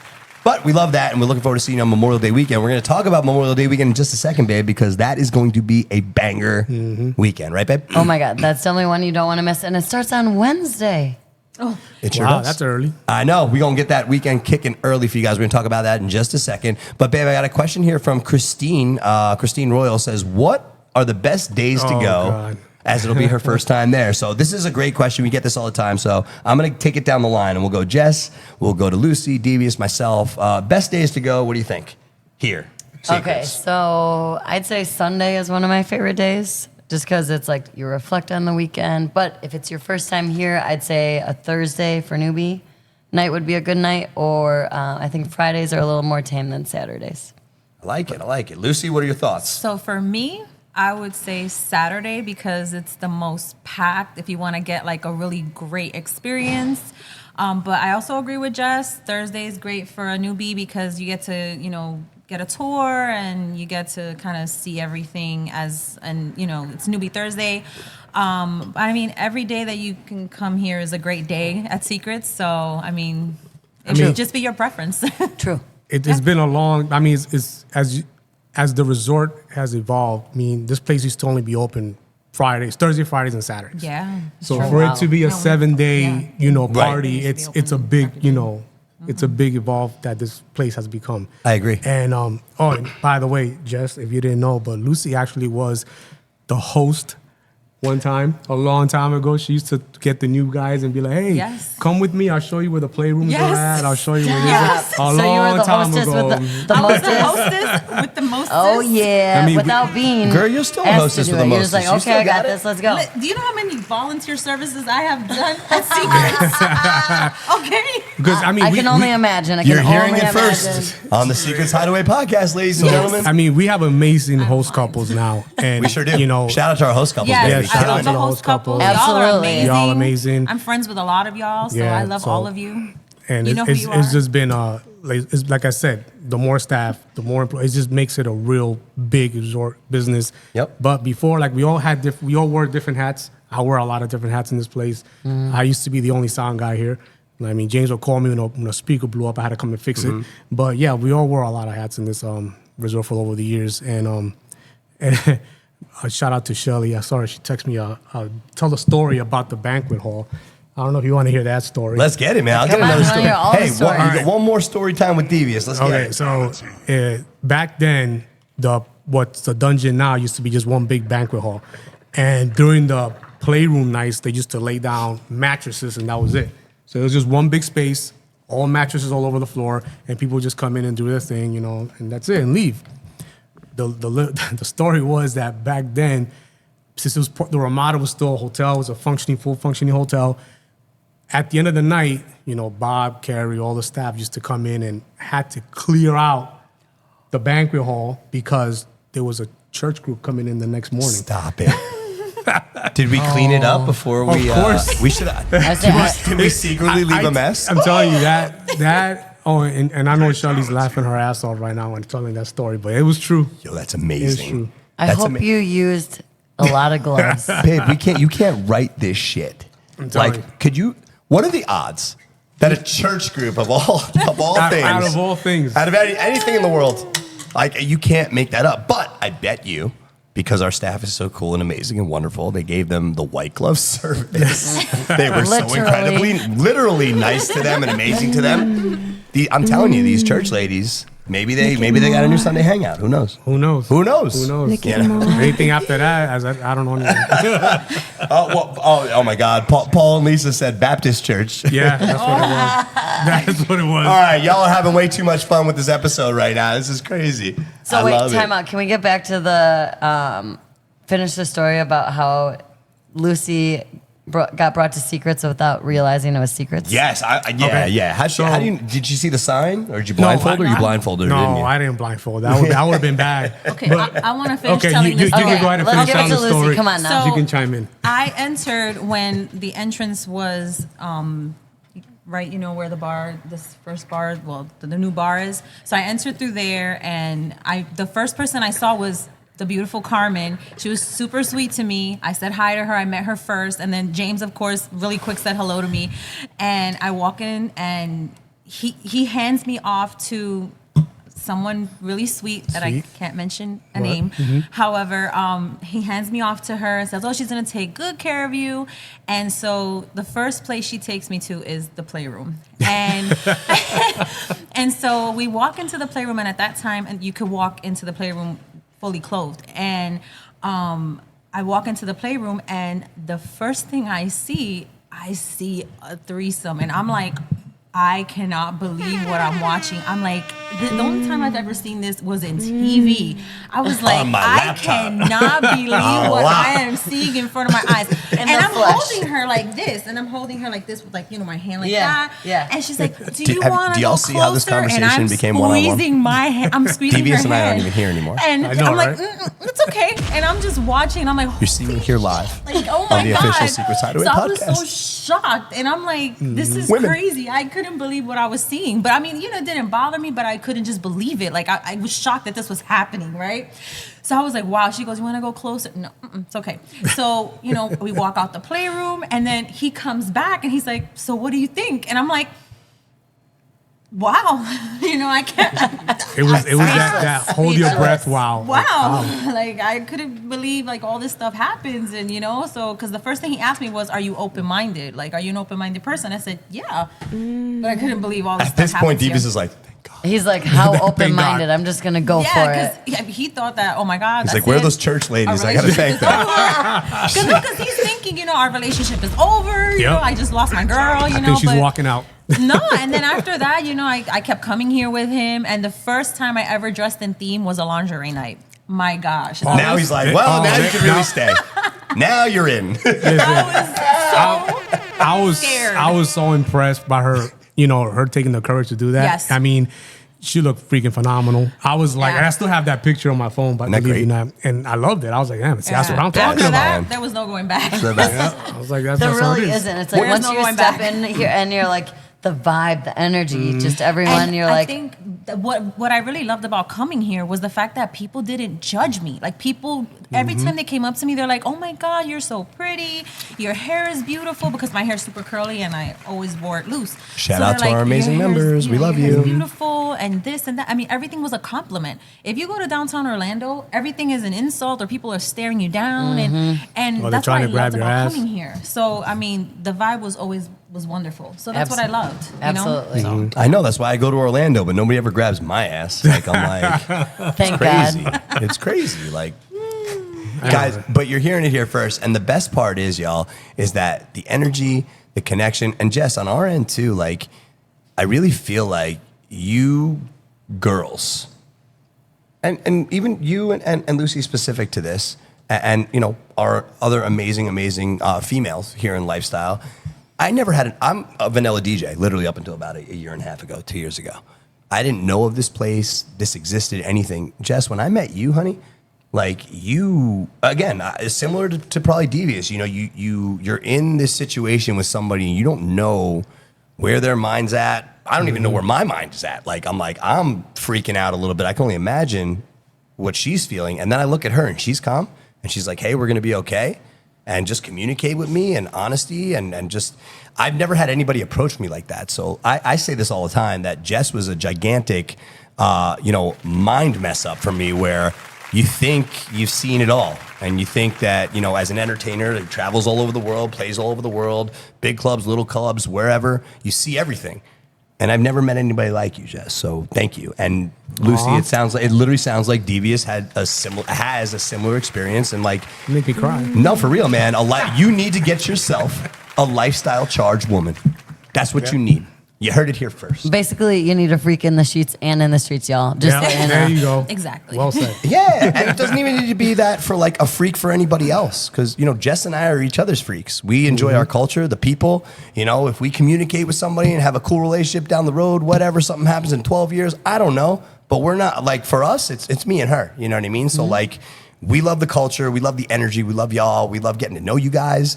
Speaker 1: But we love that, and we're looking forward to seeing you on Memorial Day weekend. We're going to talk about Memorial Day weekend in just a second, babe, because that is going to be a banger weekend, right, babe?
Speaker 2: Oh my God, that's definitely one you don't want to miss. And it starts on Wednesday.
Speaker 1: It sure
Speaker 3: Wow,
Speaker 1: does.
Speaker 3: that's early.
Speaker 1: I know. We're going to get that weekend kicking early for you guys. We're going to talk about that in just a second. But, babe, I got a question here from Christine. Christine Royal says, what are the best days to
Speaker 3: Oh,
Speaker 1: go?
Speaker 3: God.
Speaker 1: As it'll be her first time there. So this is a great question. We get this all the time. So I'm going to take it down the line, and we'll go Jess, we'll go to Lucy, DVS, myself. Best days to go. What do you think? Here.
Speaker 2: Okay,
Speaker 1: Secrets.
Speaker 2: so I'd say Sunday is one of my favorite days, just because it's like you reflect on the weekend. But if it's your first time here, I'd say a Thursday for newbie night would be a good night, or I think Fridays are a little more tame than Saturdays.
Speaker 1: I like it. I like it. Lucy, what are your thoughts?
Speaker 4: So for me, I would say Saturday because it's the most packed if you want to get like a really great experience. But I also agree with Jess. Thursday is great for a newbie because you get to, get a tour and you get to kind of see everything it's newbie Thursday. I mean, every day that you can come here is a great day at Secrets. So, it should just be your preference.
Speaker 2: True.
Speaker 3: It's been a long. I mean, it's as the resort has evolved. I mean, this place used to only be open Thursday, Fridays, and Saturdays.
Speaker 4: Yeah.
Speaker 3: So
Speaker 2: True.
Speaker 3: for
Speaker 2: Wow.
Speaker 3: it to be a 7-day, party,
Speaker 4: It used to be
Speaker 3: it's a
Speaker 4: open
Speaker 3: big,
Speaker 4: every day.
Speaker 3: it's a big evolve that this place has become.
Speaker 1: I agree.
Speaker 3: And and by the way, Jess, if you didn't know, but Lucy actually was the host one time, a long time ago. She used to get the new guys and be like, "Hey,
Speaker 4: Yes.
Speaker 3: come with me. I'll show you where the playrooms
Speaker 4: Yes.
Speaker 3: are at. I'll show you where
Speaker 4: Yes.
Speaker 3: this is." A
Speaker 2: So you were
Speaker 3: long
Speaker 2: the
Speaker 3: time
Speaker 2: hostess
Speaker 3: ago.
Speaker 2: with the
Speaker 4: I was
Speaker 2: mostest?
Speaker 4: the hostess with the mostest.
Speaker 2: Oh yeah,
Speaker 3: I mean,
Speaker 2: without being
Speaker 1: Girl, you're still a
Speaker 2: asked
Speaker 1: hostess
Speaker 2: to do
Speaker 1: with the
Speaker 2: it. You're just like,
Speaker 1: mostest. You
Speaker 2: okay, I
Speaker 1: still
Speaker 2: got
Speaker 1: got it?
Speaker 2: this. Let's go.
Speaker 4: Do you know how many volunteer services I have done at Secrets? Okay.
Speaker 3: Because I mean,
Speaker 2: I
Speaker 3: we-
Speaker 2: can only
Speaker 3: we-
Speaker 2: imagine. I
Speaker 1: You're
Speaker 2: can
Speaker 1: hearing
Speaker 2: only
Speaker 1: it
Speaker 2: imagine.
Speaker 1: first on the Secrets Hideaway podcast, ladies and gentlemen.
Speaker 3: I mean, we have amazing host couples now, and
Speaker 1: We sure do.
Speaker 3: You know,
Speaker 1: Shout out to our host couples,
Speaker 4: Yes,
Speaker 1: baby.
Speaker 3: shout
Speaker 4: I
Speaker 3: out
Speaker 4: love
Speaker 3: to
Speaker 4: the
Speaker 3: the
Speaker 4: host
Speaker 3: host couple.
Speaker 4: couple. Y'all are
Speaker 2: Absolutely.
Speaker 4: amazing.
Speaker 3: Y'all amazing.
Speaker 4: I'm friends with a lot of y'all, so
Speaker 3: Yeah,
Speaker 4: I love
Speaker 3: so-
Speaker 4: all of you.
Speaker 3: and
Speaker 4: You know who
Speaker 3: it's
Speaker 4: you
Speaker 3: it's
Speaker 4: are.
Speaker 3: just been it's like I said, the more staff, the more employees, it just makes it a real big resort business.
Speaker 1: Yep.
Speaker 3: But before, like we all wore different hats. I wear a lot of different hats in this place. I used to be the only sound guy here. I mean, James would call me when a speaker blew up. I had to come and fix it. But yeah, we all wore a lot of hats in this resort for over the years. And a shout out to Shirley. I saw her. She texted me. Tell the story about the banquet hall. I don't know if you want to hear that story.
Speaker 1: Let's get it, man. I'll
Speaker 2: Come
Speaker 1: get
Speaker 2: on,
Speaker 1: another
Speaker 2: we wanna
Speaker 1: story.
Speaker 2: hear all the
Speaker 1: Hey,
Speaker 2: stories.
Speaker 1: you got one more story time with Devious. Let's get
Speaker 3: Okay,
Speaker 1: it.
Speaker 3: so back then, what's the dungeon now used to be just one big banquet hall, and during the playroom nights, they used to lay down mattresses, and that was it. So it was just one big space, all mattresses all over the floor, and people just come in and do their thing, and that's it, and leave. The story was that back then, since the Ramada was still a hotel, it was a full functioning hotel. At the end of the night, Bob, Carrie, all the staff used to come in and had to clear out the banquet hall because there was a church group coming in the next morning.
Speaker 1: Stop it. Did we clean it up before we?
Speaker 3: Of course.
Speaker 1: We should.
Speaker 2: I say,
Speaker 1: Did we secretly leave a mess?
Speaker 3: I'm telling you that. Oh, and I know Shirley's laughing her ass off right now when telling that story, but it was true.
Speaker 1: Yo, that's
Speaker 3: It was
Speaker 1: amazing.
Speaker 3: true.
Speaker 2: I
Speaker 1: That's
Speaker 2: hope you used a lot of gloves.
Speaker 1: Babe, you can't write this shit.
Speaker 3: telling you.
Speaker 1: Like, could you? What are the odds that a church group of all things,
Speaker 3: Out of all things.
Speaker 1: out of anything in the world, like you can't make that up? But I bet you, because our staff is so cool and amazing and wonderful, they gave them the white glove service. They were so
Speaker 2: Literally.
Speaker 1: literally nice to them and amazing to them. I'm telling you, these church ladies. Maybe they got a new Sunday hangout. Who knows?
Speaker 3: Who knows?
Speaker 1: Who knows?
Speaker 3: Who knows?
Speaker 1: You know?
Speaker 3: Anything after that, I don't know anything.
Speaker 1: Oh my God! Paul and Lisa said Baptist church.
Speaker 3: Yeah, that's what it was. That's what it was.
Speaker 1: All right, y'all are having way too much fun with this episode right now. This is crazy.
Speaker 2: So
Speaker 1: I
Speaker 2: wait,
Speaker 1: love
Speaker 2: time
Speaker 1: it.
Speaker 2: out. Can we get back to the finish the story about how Lucy got brought to Secrets without realizing it was Secrets?
Speaker 1: Yes,
Speaker 3: Okay.
Speaker 1: yeah. How do you? Did you see the sign, or did you
Speaker 3: No,
Speaker 1: blindfold her?
Speaker 3: I-
Speaker 1: You blindfolded her,
Speaker 3: No,
Speaker 1: didn't you?
Speaker 3: I didn't blindfold. That would have been bad.
Speaker 4: Okay,
Speaker 3: But-
Speaker 4: I want to finish
Speaker 3: okay,
Speaker 4: telling
Speaker 3: you
Speaker 4: this
Speaker 3: can
Speaker 4: story.
Speaker 3: go ahead and
Speaker 2: Let's
Speaker 3: finish
Speaker 2: give it
Speaker 3: telling
Speaker 2: to
Speaker 3: the
Speaker 2: Lucy.
Speaker 3: story.
Speaker 2: Come on now.
Speaker 3: You can chime in.
Speaker 4: I entered when the entrance was right, where this first bar, well, the new bar is. So I entered through there, and the first person I saw was the beautiful Carmen. She was super sweet to me. I said hi to her. I met her first, and then James, of course, really quick said hello to me. And I walk in, and he hands me off to someone really sweet that I can't mention a name. However, he hands me off to her and says, oh, she's going to take good care of you. And so the first place she takes me to is the playroom. And and so we walk into the playroom, and at that time, and you could walk into the playroom fully clothed. And I walk into the playroom, and the first thing I see a threesome. And I'm like, I cannot believe what I'm watching. I'm like, the only time I've ever seen this was in TV. I was like, I cannot believe what I am seeing in front of my eyes. And I'm holding her like this, and I'm holding her like this with, like, you know, my hand like that. Yeah. And she's like, do you want to go closer?
Speaker 1: See how this conversation
Speaker 4: and I'm
Speaker 1: became
Speaker 4: squeezing my hand. I'm squeezing her
Speaker 1: DVS
Speaker 4: hand.
Speaker 1: and I aren't even here anymore.
Speaker 4: And I'm like, it's okay. And I'm just watching. And I'm like,
Speaker 1: you're seeing here live.
Speaker 4: Like, oh my
Speaker 1: on the
Speaker 4: God.
Speaker 1: official Secrets Hideaway
Speaker 4: so
Speaker 1: podcast.
Speaker 4: I was so shocked. And I'm like, this is crazy. I couldn't believe what I was seeing. But I mean, you know, it didn't bother me, but I couldn't just believe it. Like, I was shocked that this was happening, right? So I was like, wow. She goes, you want to go closer? No, it's okay. So, you know, we walk out the playroom, and then he comes back, and he's like, so what do you think? And I'm like, wow. You know, I can't.
Speaker 3: It was that hold your breath. Wow.
Speaker 4: Like, I couldn't believe, like, all this stuff happens. And, you know, so, because the first thing he asked me was, are you open-minded? Like, are you an open-minded person? I said, yeah. But I couldn't believe all this stuff.
Speaker 1: At this point, DVS is like, thank God.
Speaker 2: He's like, how open-minded? I'm just going to go for it.
Speaker 4: Yeah, because he thought that, oh my God.
Speaker 1: He's like, where are those church ladies? I got to thank them.
Speaker 4: Because he's thinking, you know, our relationship is over. You know, I just lost my girl, you know.
Speaker 3: I think she's walking out.
Speaker 4: No, and then after that, you know, I kept coming here with him. And the first time I ever dressed in theme was a lingerie night. My gosh.
Speaker 1: Now he's like, well, now you can really stay. Now you're in.
Speaker 4: I was scared.
Speaker 3: I was so impressed by her, you know, her taking the courage to do that.
Speaker 4: Yes.
Speaker 3: I mean, she looked freaking phenomenal. I was like, and I still have that picture on my phone, but believe it or not, and I loved it. I was like, damn, see, that's what I'm talking about.
Speaker 4: There was no going back.
Speaker 3: I was like, that's
Speaker 2: There
Speaker 3: what
Speaker 2: really
Speaker 3: it is.
Speaker 2: isn't. It's like once you step in here and you're like, the vibe, the energy, just everyone,
Speaker 4: and
Speaker 2: you're
Speaker 4: I
Speaker 2: like.
Speaker 4: think what I really loved about coming here was the fact that people didn't judge me. Like, people, every time they came up to me, they're like, oh my God, you're so pretty. Your hair is beautiful, because my hair's super curly and I always wore it loose.
Speaker 1: Shout out to our amazing members. We love you.
Speaker 4: Beautiful and this and that. I mean, everything was a compliment. If you go to downtown Orlando, everything is an insult, or people are staring you down. And that's what I loved about coming here. So, I mean, the vibe was always wonderful. So that's what I loved.
Speaker 2: Absolutely.
Speaker 4: You know?
Speaker 1: I know, that's why I go to Orlando, but nobody ever grabs my ass. Like, I'm like,
Speaker 2: Thank
Speaker 1: crazy.
Speaker 2: God.
Speaker 1: It's crazy. Like, guys, but you're hearing it here first. And the best part is, y'all, is that the energy, the connection, and Jess, on our end too, like, I really feel like you girls, and even you and Lucy specific to this, and you know, our other amazing females here in lifestyle, I never had I'm a vanilla DJ, literally up until about a year and a half ago, 2 years ago. I didn't know of this place, this existed, anything. Jess, when I met you, honey, like, you, again, similar to probably DVS, you know, you're in this situation with somebody and you don't know where their mind's at. I don't even know where my mind is at. Like, I'm freaking out a little bit. I can only imagine what she's feeling. And then I look at her and she's calm and she's like, hey, we're going to be okay. And just communicate with me, and honesty, and just, I've never had anybody approach me like that. So I say this all the time, that Jess was a gigantic, you know, mind mess up for me, where you think you've seen it all. And you think that, you know, as an entertainer that travels all over the world, plays all over the world, big clubs, little clubs, wherever, you see everything. And I've never met anybody like you, Jess. So thank you. And Lucy, it literally sounds like DVS has a similar experience, and like,
Speaker 3: You make me cry.
Speaker 1: no, for real, man. You need to get yourself a lifestyle charged woman. That's what you need. You heard it here first.
Speaker 2: Basically, you need a freak in the sheets and in the streets, y'all. Just saying.
Speaker 3: There you go.
Speaker 4: Exactly.
Speaker 3: Well said.
Speaker 1: Yeah, and it doesn't even need to be that for like a freak for anybody else, because, you know, Jess and I are each other's freaks. We enjoy our culture, the people. You know, if we communicate with somebody and have a cool relationship down the road, whatever, something happens in 12 years, I don't know. But we're not, like, for us, it's me and her. You know what I mean? So, like, we love the culture. We love the energy. We love y'all. We love getting to know you guys.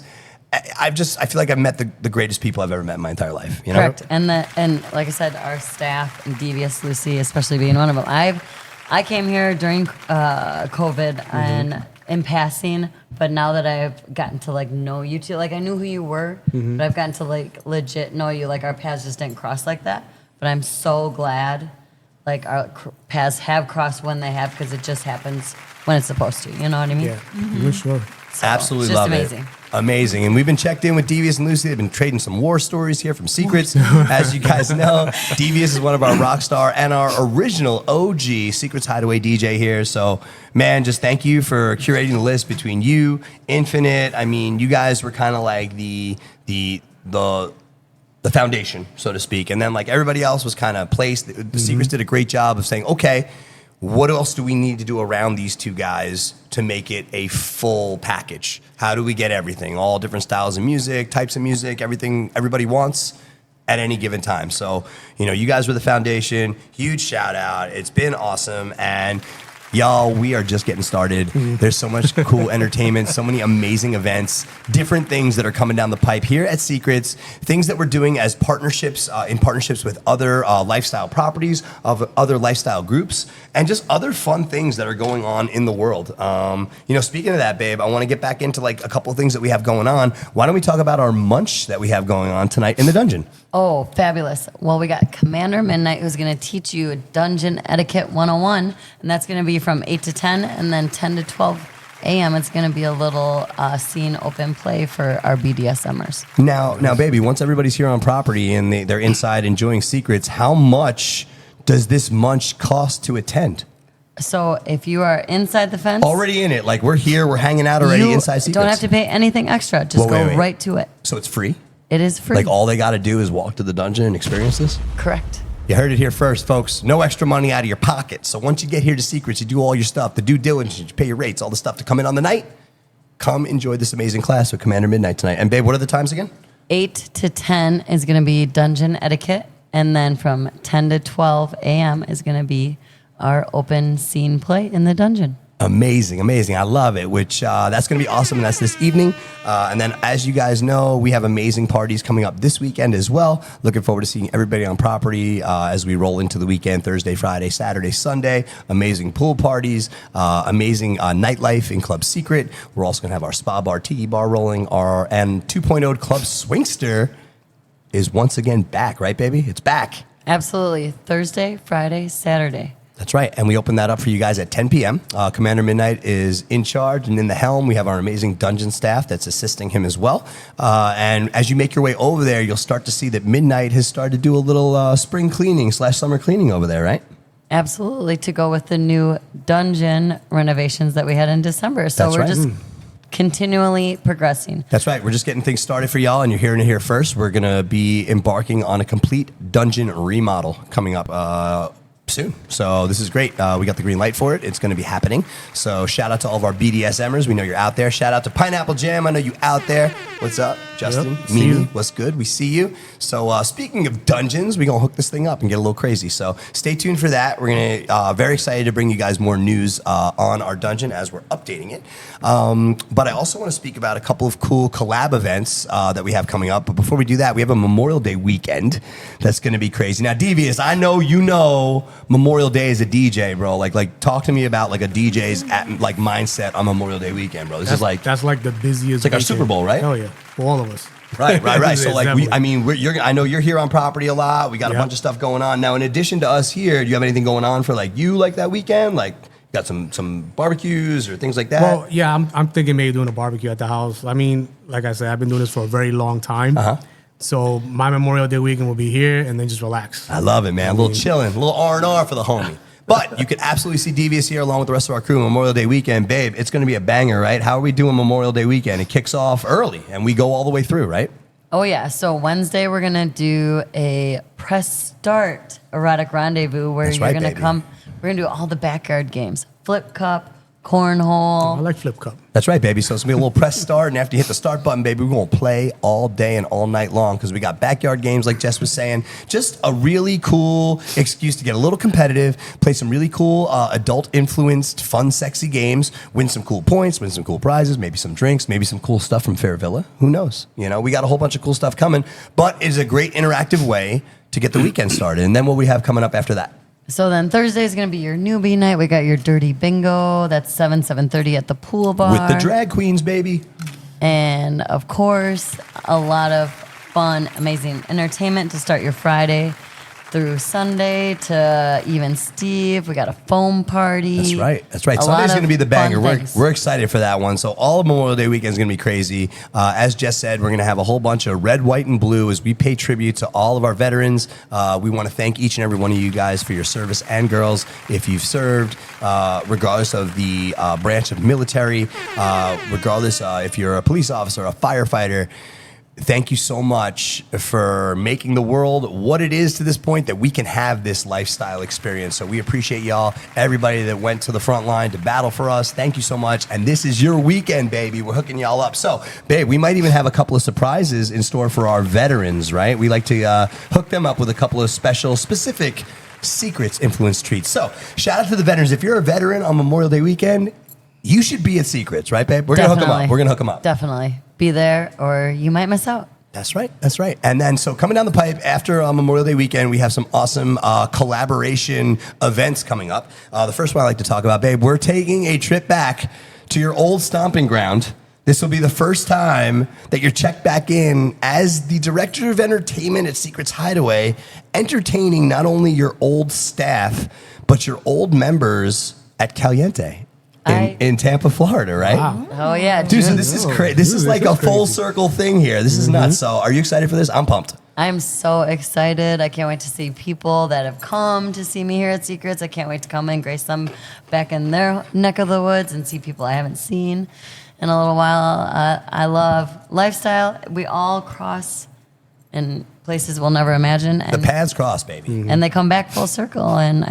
Speaker 1: I feel like I've met the greatest people I've ever met in my entire life. You know?
Speaker 2: Correct. And like I said, our staff and DVS Lucy, especially being one of them. I came here during COVID and in passing, but now that I've gotten to like know you two, like I knew who you were, but I've gotten to like legit know you. Like our paths just didn't cross like that. but I'm so glad like our paths have crossed when they have, because it just happens when it's supposed to. You know what I mean?
Speaker 3: Yeah, for sure.
Speaker 2: So,
Speaker 1: Absolutely
Speaker 2: it's just
Speaker 1: love
Speaker 2: amazing.
Speaker 1: it. Amazing. And we've been checked in with DVS and Lucy. They've been trading some war stories here from Secrets. As you guys know, DVS is one of our rock star and our original OG Secrets Hideaway DJ here. So, man, just thank you for curating the list between you, Infinite. I mean, you guys were kind of like the foundation, so to speak. And then like everybody else was kind of placed. The Secrets did a great job of saying, okay, what else do we need to do around these two guys to make it a full package? How do we get everything? All different styles of music, types of music, everything everybody wants at any given time. So, you know, you guys were the foundation. Huge shout out. It's been awesome. And y'all, we are just getting started. There's so much cool entertainment, so many amazing events, different things that are coming down the pipe here at Secrets, things that we're doing as partnerships, in partnerships with other lifestyle properties, of other lifestyle groups, and just other fun things that are going on in the world. You know, speaking of that, babe, I want to get back into like a couple of things that we have going on. Why don't we talk about our munch that we have going on tonight in the dungeon?
Speaker 2: Oh, fabulous. Well, we got Commander Midnight, who's going to teach you Dungeon Etiquette 101, and that's going to be from 8 to 10, and then 10 to 12 a.m. It's going to be a little scene open play for our BDSMers.
Speaker 1: Now, baby, once everybody's here on property and they're inside enjoying Secrets, how much does this munch cost to attend?
Speaker 2: So if you are inside the fence,
Speaker 1: Already in it, like we're here, we're hanging out already
Speaker 2: you
Speaker 1: inside Secrets.
Speaker 2: don't have to pay anything extra. Just
Speaker 1: Well, wait.
Speaker 2: right to it.
Speaker 1: So it's free?
Speaker 2: It is free.
Speaker 1: Like all they got to do is walk to the dungeon and experience this?
Speaker 2: Correct.
Speaker 1: You heard it here first, folks. No extra money out of your pocket. So once you get here to Secrets, you do all your stuff, the due diligence, you pay your rates, all the stuff to come in on the night. Come enjoy this amazing class with Commander Midnight tonight. And babe, what are the times again?
Speaker 2: 8 to 10 is going to be Dungeon Etiquette, and then from 10 to 12 a.m. is going to be our open scene play in the dungeon.
Speaker 1: Amazing, amazing. I love it, which that's going to be awesome. And that's this evening. And then, as you guys know, we have amazing parties coming up this weekend as well. Looking forward to seeing everybody on property as we roll into the weekend, Thursday, Friday, Saturday, Sunday. Amazing pool parties, amazing nightlife in Club Secret. We're also going to have our spa bar, tiki bar rolling. And 2.0 Club Swingster is once again back, right, baby? It's back.
Speaker 2: Absolutely. Thursday, Friday, Saturday.
Speaker 1: That's right. And we open that up for you guys at 10 p.m. Commander Midnight is in charge and in the helm. We have our amazing dungeon staff that's assisting him as well. And as you make your way over there, you'll start to see that Midnight has started to do a little spring cleaning / summer cleaning over there, right?
Speaker 2: Absolutely, to go with the new dungeon renovations that we had in December. So
Speaker 1: That's
Speaker 2: we're
Speaker 1: right.
Speaker 2: just continually progressing.
Speaker 1: That's right. We're just getting things started for y'all, and you're hearing it here first. We're going to be embarking on a complete dungeon remodel coming up soon. So this is great. We got the green light for it. It's going to be happening. So shout out to all of our BDSMers. We know you're out there. Shout out to Pineapple Jam. I know you out there. What's up, Justin?
Speaker 3: Yep, see
Speaker 1: Mimi,
Speaker 3: you.
Speaker 1: what's good? We see you. So speaking of dungeons, we're going to hook this thing up and get a little crazy. So stay tuned for that. We're going to very excited to bring you guys more news on our dungeon as we're updating it. But I also want to speak about a couple of cool collab events that we have coming up. But before we do that, we have a Memorial Day weekend that's going to be crazy. Now, Devious, I know you know Memorial Day is a DJ, bro. Like talk to me about like a DJ's mindset on Memorial Day weekend, bro. This is like
Speaker 3: That's like the busiest.
Speaker 1: It's like our
Speaker 3: weekend.
Speaker 1: Super Bowl, right?
Speaker 3: Oh yeah, for all of us.
Speaker 1: right. So like
Speaker 3: Definitely.
Speaker 1: I know you're here on property a lot. We got a
Speaker 3: Yep.
Speaker 1: bunch of stuff going on now. In addition to us here, do you have anything going on for like you like that weekend? Like got some barbecues or things like that?
Speaker 3: Well, yeah, I'm thinking maybe doing a barbecue at the house. I mean, like I said, I've been doing this for a very long time. So my Memorial Day weekend will be here, and then just relax.
Speaker 1: I love it, man. A little chilling, a little R&R for the homie. But you could absolutely see Devious here along with the rest of our crew Memorial Day weekend. Babe, it's going to be a banger, right? How are we doing Memorial Day weekend? It kicks off early, and we go all the way through, right?
Speaker 2: Oh yeah, so Wednesday we're gonna do a press start erotic rendezvous where
Speaker 1: That's
Speaker 2: you're
Speaker 1: right,
Speaker 2: gonna
Speaker 1: baby.
Speaker 2: come. We're gonna do all the backyard games: flip cup,
Speaker 3: I
Speaker 2: cornhole.
Speaker 3: like Flip Cup.
Speaker 1: That's right, baby. So it's going to be a little press start, and after you hit the start button, baby, we're going to play all day and all night long because we got backyard games, like Jess was saying. Just a really cool excuse to get a little competitive, play some really cool adult-influenced, fun, sexy games, win some cool points, win some cool prizes, maybe some drinks, maybe some cool stuff from Fair Villa. Who knows? You know, we got a whole bunch of cool stuff coming, but it is a great interactive way to get the weekend started. And then what we have coming up after that?
Speaker 2: So then Thursday is gonna be your newbie night. We got your dirty bingo. That's 7:30 at the pool bar.
Speaker 1: With the drag queens, baby.
Speaker 2: And of course, a lot of fun, amazing entertainment to start your Friday. through Sunday to even Steve. We got a foam party.
Speaker 1: That's right. That's right.
Speaker 2: A
Speaker 1: Sunday's
Speaker 2: lot
Speaker 1: going to be the
Speaker 2: of
Speaker 1: banger.
Speaker 2: fun things.
Speaker 1: We're excited for that one. So all of Memorial Day weekend is going to be crazy. As Jess said, we're going to have a whole bunch of red, white, and blue as we pay tribute to all of our veterans. We want to thank each and every one of you guys for your service, and girls, if you've served, regardless of the branch of military, regardless if you're a police officer, a firefighter. Thank you so much for making the world what it is to this point that we can have this lifestyle experience. So we appreciate y'all, everybody that went to the front line to battle for us. Thank you so much. And this is your weekend, baby. We're hooking y'all up. So, babe, we might even have a couple of surprises in store for our veterans, right? We like to hook them up with a couple of special, specific Secrets influence treats. So, shout out to the veterans. If you're a veteran on Memorial Day weekend, you should be at Secrets, right, babe? We're going to hook them up. We're going to hook them up.
Speaker 2: Definitely. Be there or you might miss out.
Speaker 1: That's right. That's right. And then, so coming down the pipe after Memorial Day weekend, we have some awesome collaboration events coming up. The first one I like to talk about, babe, we're taking a trip back to your old stomping ground. This will be the first time that you're checked back in as the director of entertainment at Secrets Hideaway, entertaining not only your old staff, but your old members at Caliente. In Tampa, Florida, right?
Speaker 3: Wow.
Speaker 2: Oh, yeah.
Speaker 1: Dude, so
Speaker 2: June.
Speaker 1: this is crazy. This is like a full circle thing here. This is nuts. So are you excited for this? I'm pumped.
Speaker 2: I'm so excited. I can't wait to see people that have come to see me here at Secrets. I can't wait to come and grace them back in their neck of the woods and see people I haven't seen in a little while. I love lifestyle. We all cross in places we'll never imagine.
Speaker 1: The
Speaker 2: And,
Speaker 1: paths cross, baby.
Speaker 2: and they come back full circle. And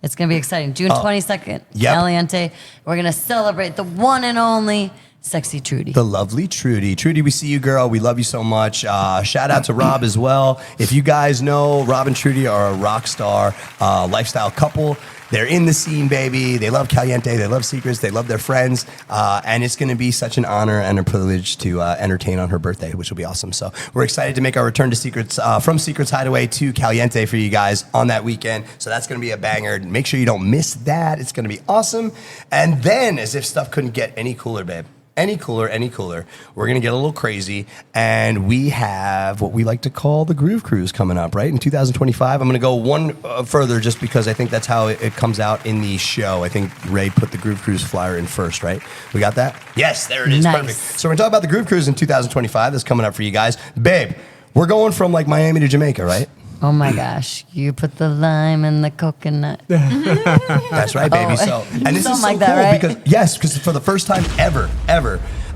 Speaker 2: it's going to be exciting. June 22nd,
Speaker 1: Yep.
Speaker 2: Caliente. We're going to celebrate the one and only Sexy Trudy.
Speaker 1: The lovely Trudy. Trudy, we see you, girl. We love you so much. Shout out to Rob as well. If you guys know, Rob and Trudy are a rock star lifestyle couple. They're in the scene, baby. They love Caliente. They love Secrets. They love their friends. And it's going to be such an honor and a privilege to entertain on her birthday, which will be awesome. So we're excited to make our return to Secrets, from Secrets Hideaway to Caliente for you guys on that weekend. So that's going to be a banger. Make sure you don't miss that. It's going to be awesome. And then, as if stuff couldn't get any cooler, babe. Any cooler. We're going to get a little crazy, and we have what we like to call the Groove Cruise coming up, right? In 2025, I'm going to go one further just because I think that's how it comes out in the show. I think Ray put the Groove Cruise flyer in first, right? We got that? Yes, there it is.
Speaker 2: Nice.
Speaker 1: Perfect. So we're going to talk about the Groove Cruise in 2025 that's coming up for you guys. Babe, we're going from like Miami to Jamaica, right?
Speaker 2: Oh my gosh, you put the lime in the coconut.
Speaker 1: That's right, baby.
Speaker 2: Oh,
Speaker 1: And this is so
Speaker 2: something like
Speaker 1: cool
Speaker 2: that, right?
Speaker 1: because for the first time ever,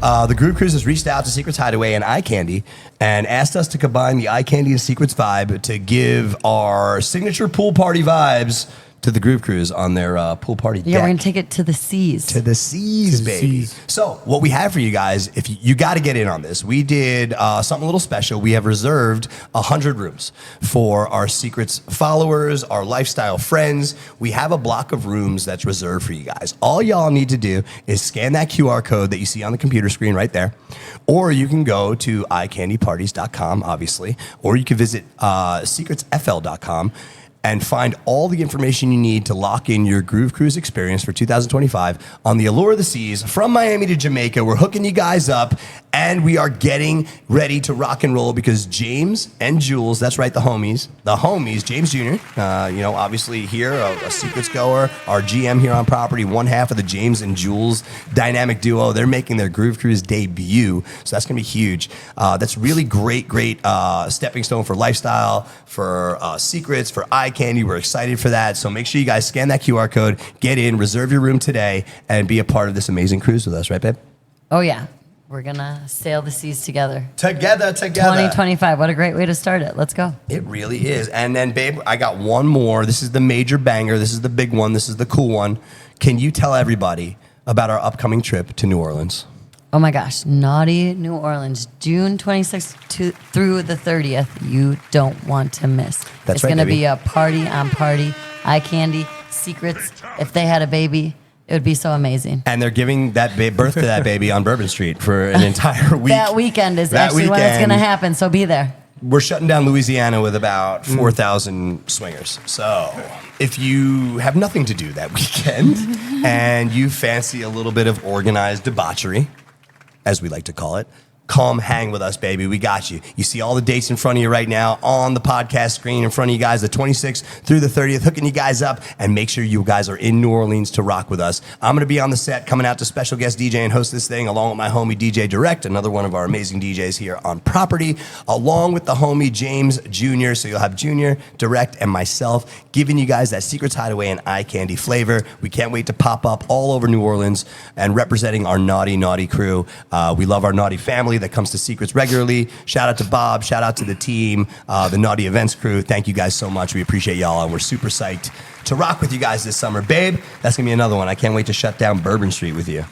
Speaker 1: the Groove Cruise has reached out to Secrets Hideaway and Eye Candy and asked us to combine the Eye Candy and Secrets vibe to give our signature pool party vibes to the Groove Cruise on their pool party
Speaker 2: Yeah,
Speaker 1: deck.
Speaker 2: we're gonna take it to the seas.
Speaker 1: To the seas,
Speaker 3: To the
Speaker 1: baby.
Speaker 3: seas.
Speaker 1: So what we have for you guys, if you got to get in on this, we did something a little special. We have reserved 100 rooms for our Secrets followers, our lifestyle friends. We have a block of rooms that's reserved for you guys. All y'all need to do is scan that QR code that you see on the computer screen right there, or you can go to eyecandyparties.com, obviously, or you can visit secretsfl.com and find all the information you need to lock in your Groove Cruise experience for 2025 on the Allure of the Seas from Miami to Jamaica. We're hooking you guys up, and we are getting ready to rock and roll because James and Jules, that's right, the homies, James Jr., obviously here, a Secrets goer, our GM here on property, one half of the James and Jules dynamic duo. They're making their Groove Cruise debut, so that's going to be huge. That's really great stepping stone for lifestyle, for Secrets, for Eye Candy. We're excited for that. So make sure you guys scan that QR code, get in, reserve your room today, and be a part of this amazing cruise with us, right, babe?
Speaker 2: Oh yeah, we're gonna sail the seas together.
Speaker 1: Together.
Speaker 2: 2025. What a great way to start it. Let's go.
Speaker 1: It really is. And then, babe, I got one more. This is the major banger. This is the big one. This is the cool one. Can you tell everybody about our upcoming trip to New Orleans?
Speaker 2: Oh my gosh, Naughty New Orleans, June 26th through the 30th. You don't want to miss.
Speaker 1: That's
Speaker 2: it's
Speaker 1: right,
Speaker 2: going to
Speaker 1: baby.
Speaker 2: be a party on party, Eye Candy, Secrets. If they had a baby, it would be so amazing.
Speaker 1: And they're giving that birth to that baby on Bourbon Street for an entire week.
Speaker 2: That weekend is
Speaker 1: That
Speaker 2: actually when it's going to
Speaker 1: weekend.
Speaker 2: happen, so be there.
Speaker 1: We're shutting down Louisiana with about 4,000 swingers. So if you have nothing to do that weekend and you fancy a little bit of organized debauchery, as we like to call it, come hang with us, baby. We got you. You see all the dates in front of you right now on the podcast screen in front of you guys, the 26th through the 30th, hooking you guys up, and make sure you guys are in New Orleans to rock with us. I'm going to be on the set, coming out to special guest DJ and host this thing, along with my homie DJ Direct, another one of our amazing DJs here on property, along with the homie James Jr. So you'll have Junior, Direct, and myself giving you guys that Secrets Hideaway and eye candy flavor. We can't wait to pop up all over New Orleans and representing our naughty crew. We love our naughty family that comes to Secrets regularly. Shout out to Bob, shout out to the team, the Naughty Events crew. Thank you guys so much. We appreciate y'all, and we're super psyched to rock with you guys this summer. Babe, that's gonna be another one. I can't wait to shut down Bourbon Street with you.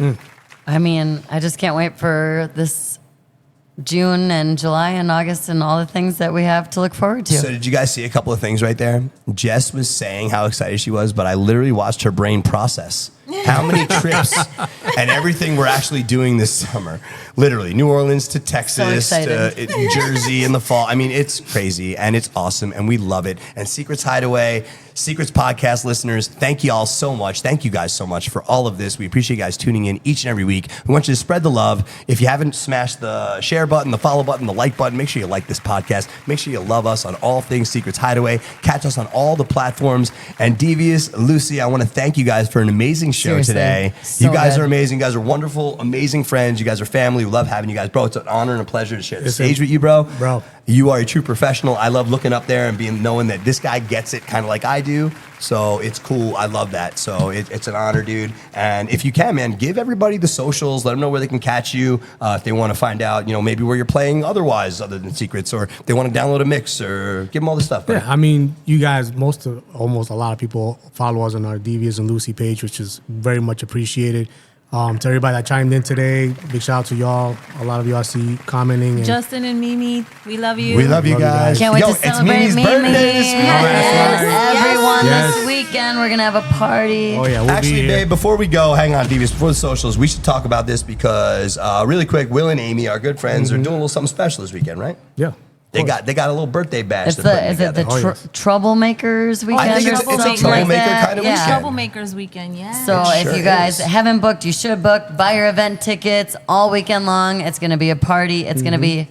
Speaker 2: I mean, I just can't wait for this June and July and August and all the things that we have to look forward to.
Speaker 1: So did you guys see a couple of things right there? Jess was saying how excited she was, but I literally watched her brain process how many trips and everything we're actually doing this summer. Literally, New Orleans to Texas to New Jersey in the fall. I mean, it's crazy and it's awesome and we love it. And Secrets Hideaway, Secrets Podcast listeners, thank you all so much. Thank you guys so much for all of this. We appreciate you guys tuning in each and every week. We want you to spread the love. If you haven't smashed the share button, the follow button, the like button, make sure you like this podcast. Make sure you love us on all things Secrets Hideaway. Catch us on all the platforms. And DVS, Lucy, I want to thank you guys for an amazing show
Speaker 2: Seriously,
Speaker 1: today.
Speaker 2: so
Speaker 1: you guys
Speaker 2: good.
Speaker 1: are amazing. You guys are wonderful, amazing friends. You guys are family. We love having you guys. Bro, it's an honor and a pleasure to share the stage with you, bro.
Speaker 3: Bro.
Speaker 1: You are a true professional. I love looking up there and knowing that this guy gets it kind of like I do. So it's cool. I love that. So it's an honor, dude. And if you can, man, give everybody the socials. Let them know where they can catch you if they want to find out, maybe where you're playing otherwise other than Secrets, or if they want to download a mix, or give them all the stuff. Bro.
Speaker 3: Yeah, I mean, you guys, almost a lot of people follow us on our DVS and Lucy page, which is very much appreciated. To everybody that chimed in today, big shout out to y'all. A lot of y'all see commenting. And
Speaker 4: Justin and Mimi, we love you.
Speaker 1: We love you guys.
Speaker 2: Can't wait to
Speaker 1: it's
Speaker 2: celebrate
Speaker 1: Mimi's
Speaker 2: Mimi.
Speaker 1: birthday this week.
Speaker 2: Yes, everyone
Speaker 3: Yes.
Speaker 2: this weekend. We're gonna have a party.
Speaker 3: Oh yeah, we'll
Speaker 1: Actually,
Speaker 3: be here.
Speaker 1: babe, before we go, hang on, Divas, before the socials, we should talk about this because really quick, Will and Amy, our good friends, are doing a little something special this weekend, right?
Speaker 3: Yeah.
Speaker 1: They got a little birthday bash.
Speaker 2: It's
Speaker 1: they're
Speaker 2: is
Speaker 1: putting
Speaker 2: it the
Speaker 1: together.
Speaker 3: yes.
Speaker 2: Troublemakers weekend?
Speaker 1: I think it's a
Speaker 2: something like
Speaker 1: troublemaker
Speaker 2: that?
Speaker 1: kind of
Speaker 2: Yeah.
Speaker 1: weekend.
Speaker 4: Troublemakers weekend, yeah.
Speaker 2: So
Speaker 1: It
Speaker 2: if
Speaker 1: sure
Speaker 2: you guys
Speaker 1: is.
Speaker 2: haven't booked, you should book. Buy your event tickets all weekend long. It's going to be a party. It's going to be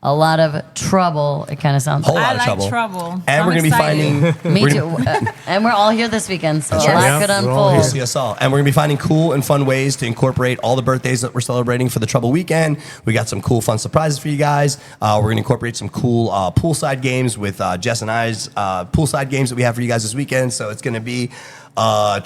Speaker 2: a lot of trouble. It kind of sounds
Speaker 1: Whole
Speaker 2: like.
Speaker 1: lot
Speaker 4: I
Speaker 1: of
Speaker 4: like
Speaker 1: trouble.
Speaker 4: trouble.
Speaker 1: And
Speaker 4: I'm
Speaker 1: we're going to be
Speaker 4: excited.
Speaker 1: finding...
Speaker 2: Me too. And we're all here this weekend, so
Speaker 1: That's
Speaker 2: a
Speaker 1: right.
Speaker 2: lot
Speaker 3: Yeah,
Speaker 2: could
Speaker 3: we're all
Speaker 2: unfold.
Speaker 3: here.
Speaker 1: See us all. And we're going to be finding cool and fun ways to incorporate all the birthdays that we're celebrating for the Trouble Weekend. We got some cool, fun surprises for you guys. We're going to incorporate some cool poolside games with Jess and I's poolside games that we have for you guys this weekend. So it's going to be a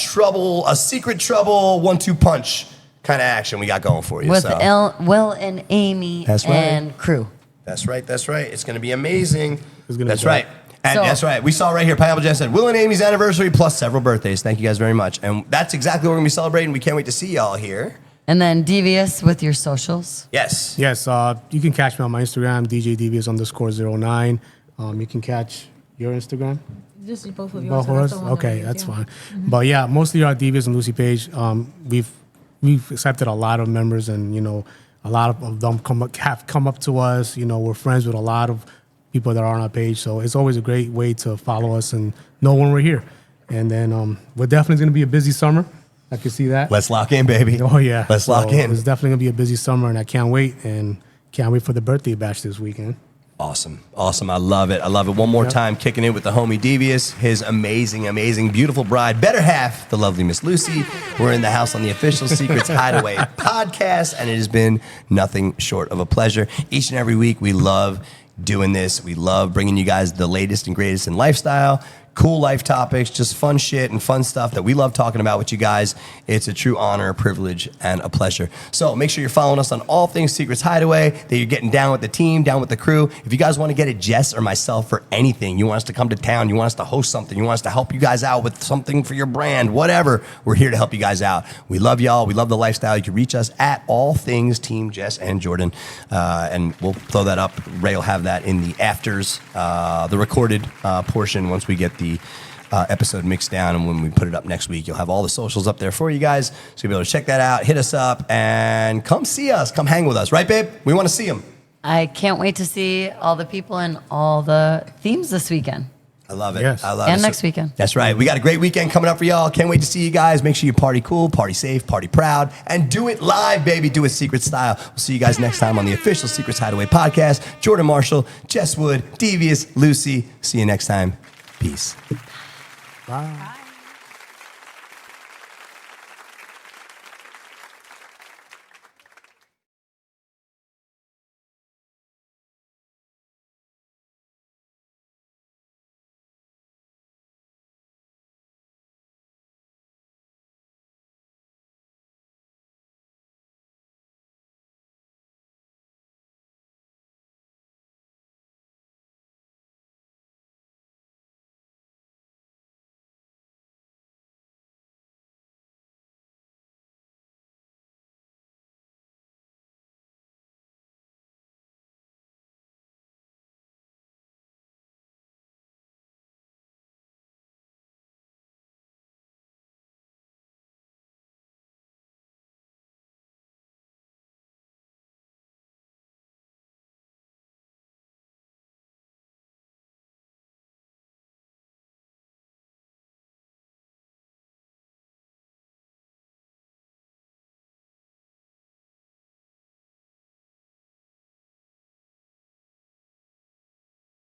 Speaker 1: secret trouble 1-2 punch kind of action we got going for you.
Speaker 2: With
Speaker 1: So.
Speaker 2: Will and Amy
Speaker 1: That's right.
Speaker 2: and crew.
Speaker 1: That's right. That's right. It's going to be amazing.
Speaker 3: It's gonna be
Speaker 1: That's
Speaker 3: dope.
Speaker 1: right. And
Speaker 2: So-
Speaker 1: that's right. We saw right here, Pineapple Jen said, Will and Amy's anniversary plus several birthdays. Thank you guys very much. And that's exactly what we're going to be celebrating. We can't wait to see y'all here.
Speaker 2: And then DVS with your socials.
Speaker 1: Yes.
Speaker 3: Yes, you can catch me on my Instagram, DJDVS_09. You can catch your Instagram.
Speaker 4: Just both of yours.
Speaker 3: Both
Speaker 4: so
Speaker 3: of
Speaker 4: that's
Speaker 3: us?
Speaker 4: the one that
Speaker 3: Okay,
Speaker 4: we use,
Speaker 3: that's
Speaker 4: yeah.
Speaker 3: fine. But yeah, mostly our DVS and Lucy page. We've accepted a lot of members, and a lot of them have come up to us. We're friends with a lot of people that are on our page, so it's always a great way to follow us and know when we're here. And then we're definitely going to be a busy summer. I can see that.
Speaker 1: Let's lock in, baby.
Speaker 3: Oh yeah,
Speaker 1: Let's lock in.
Speaker 3: It's definitely going to be a busy summer, and I can't wait. And can't wait for the birthday bash this weekend.
Speaker 1: Awesome. Awesome. I love it. I love it. One more time, kicking it with the homie Devious, his amazing, amazing, beautiful bride, better half, the lovely Miss Lucy. We're in the house on the official Secrets Hideaway podcast, and it has been nothing short of a pleasure. Each and every week, we love doing this. We love bringing you guys the latest and greatest in lifestyle, cool life topics, just fun shit and fun stuff that we love talking about with you guys. It's a true honor, a privilege, and a pleasure. So make sure you're following us on all things Secrets Hideaway, that you're getting down with the team, down with the crew. If you guys want to get at Jess or myself for anything, you want us to come to town, you want us to host something, you want us to help you guys out with something for your brand, whatever, we're here to help you guys out. We love y'all. We love the lifestyle. You can reach us at all things Team Jess and Jordan. And we'll throw that up. Ray will have that in the afters, the recorded portion once we get the episode mixed down, and when we put it up next week, you'll have all the socials up there for you guys, so you'll be able to check that out, hit us up, and come see us, come hang with us, right, babe? We want to see them.
Speaker 2: I can't wait to see all the people and all the themes this weekend.
Speaker 1: I love it.
Speaker 3: Yes.
Speaker 1: I love it.
Speaker 2: And next weekend.
Speaker 1: That's right. We got a great weekend coming up for y'all. Can't wait to see you guys. Make sure you party cool, party safe, party proud, and do it live, baby. Do it secret style. We'll see you guys next time on the official Secrets Hideaway podcast. Jordan Marshall, Jess Wood, Devious, Lucy. See you next time. Peace.
Speaker 3: Bye.
Speaker 4: Bye.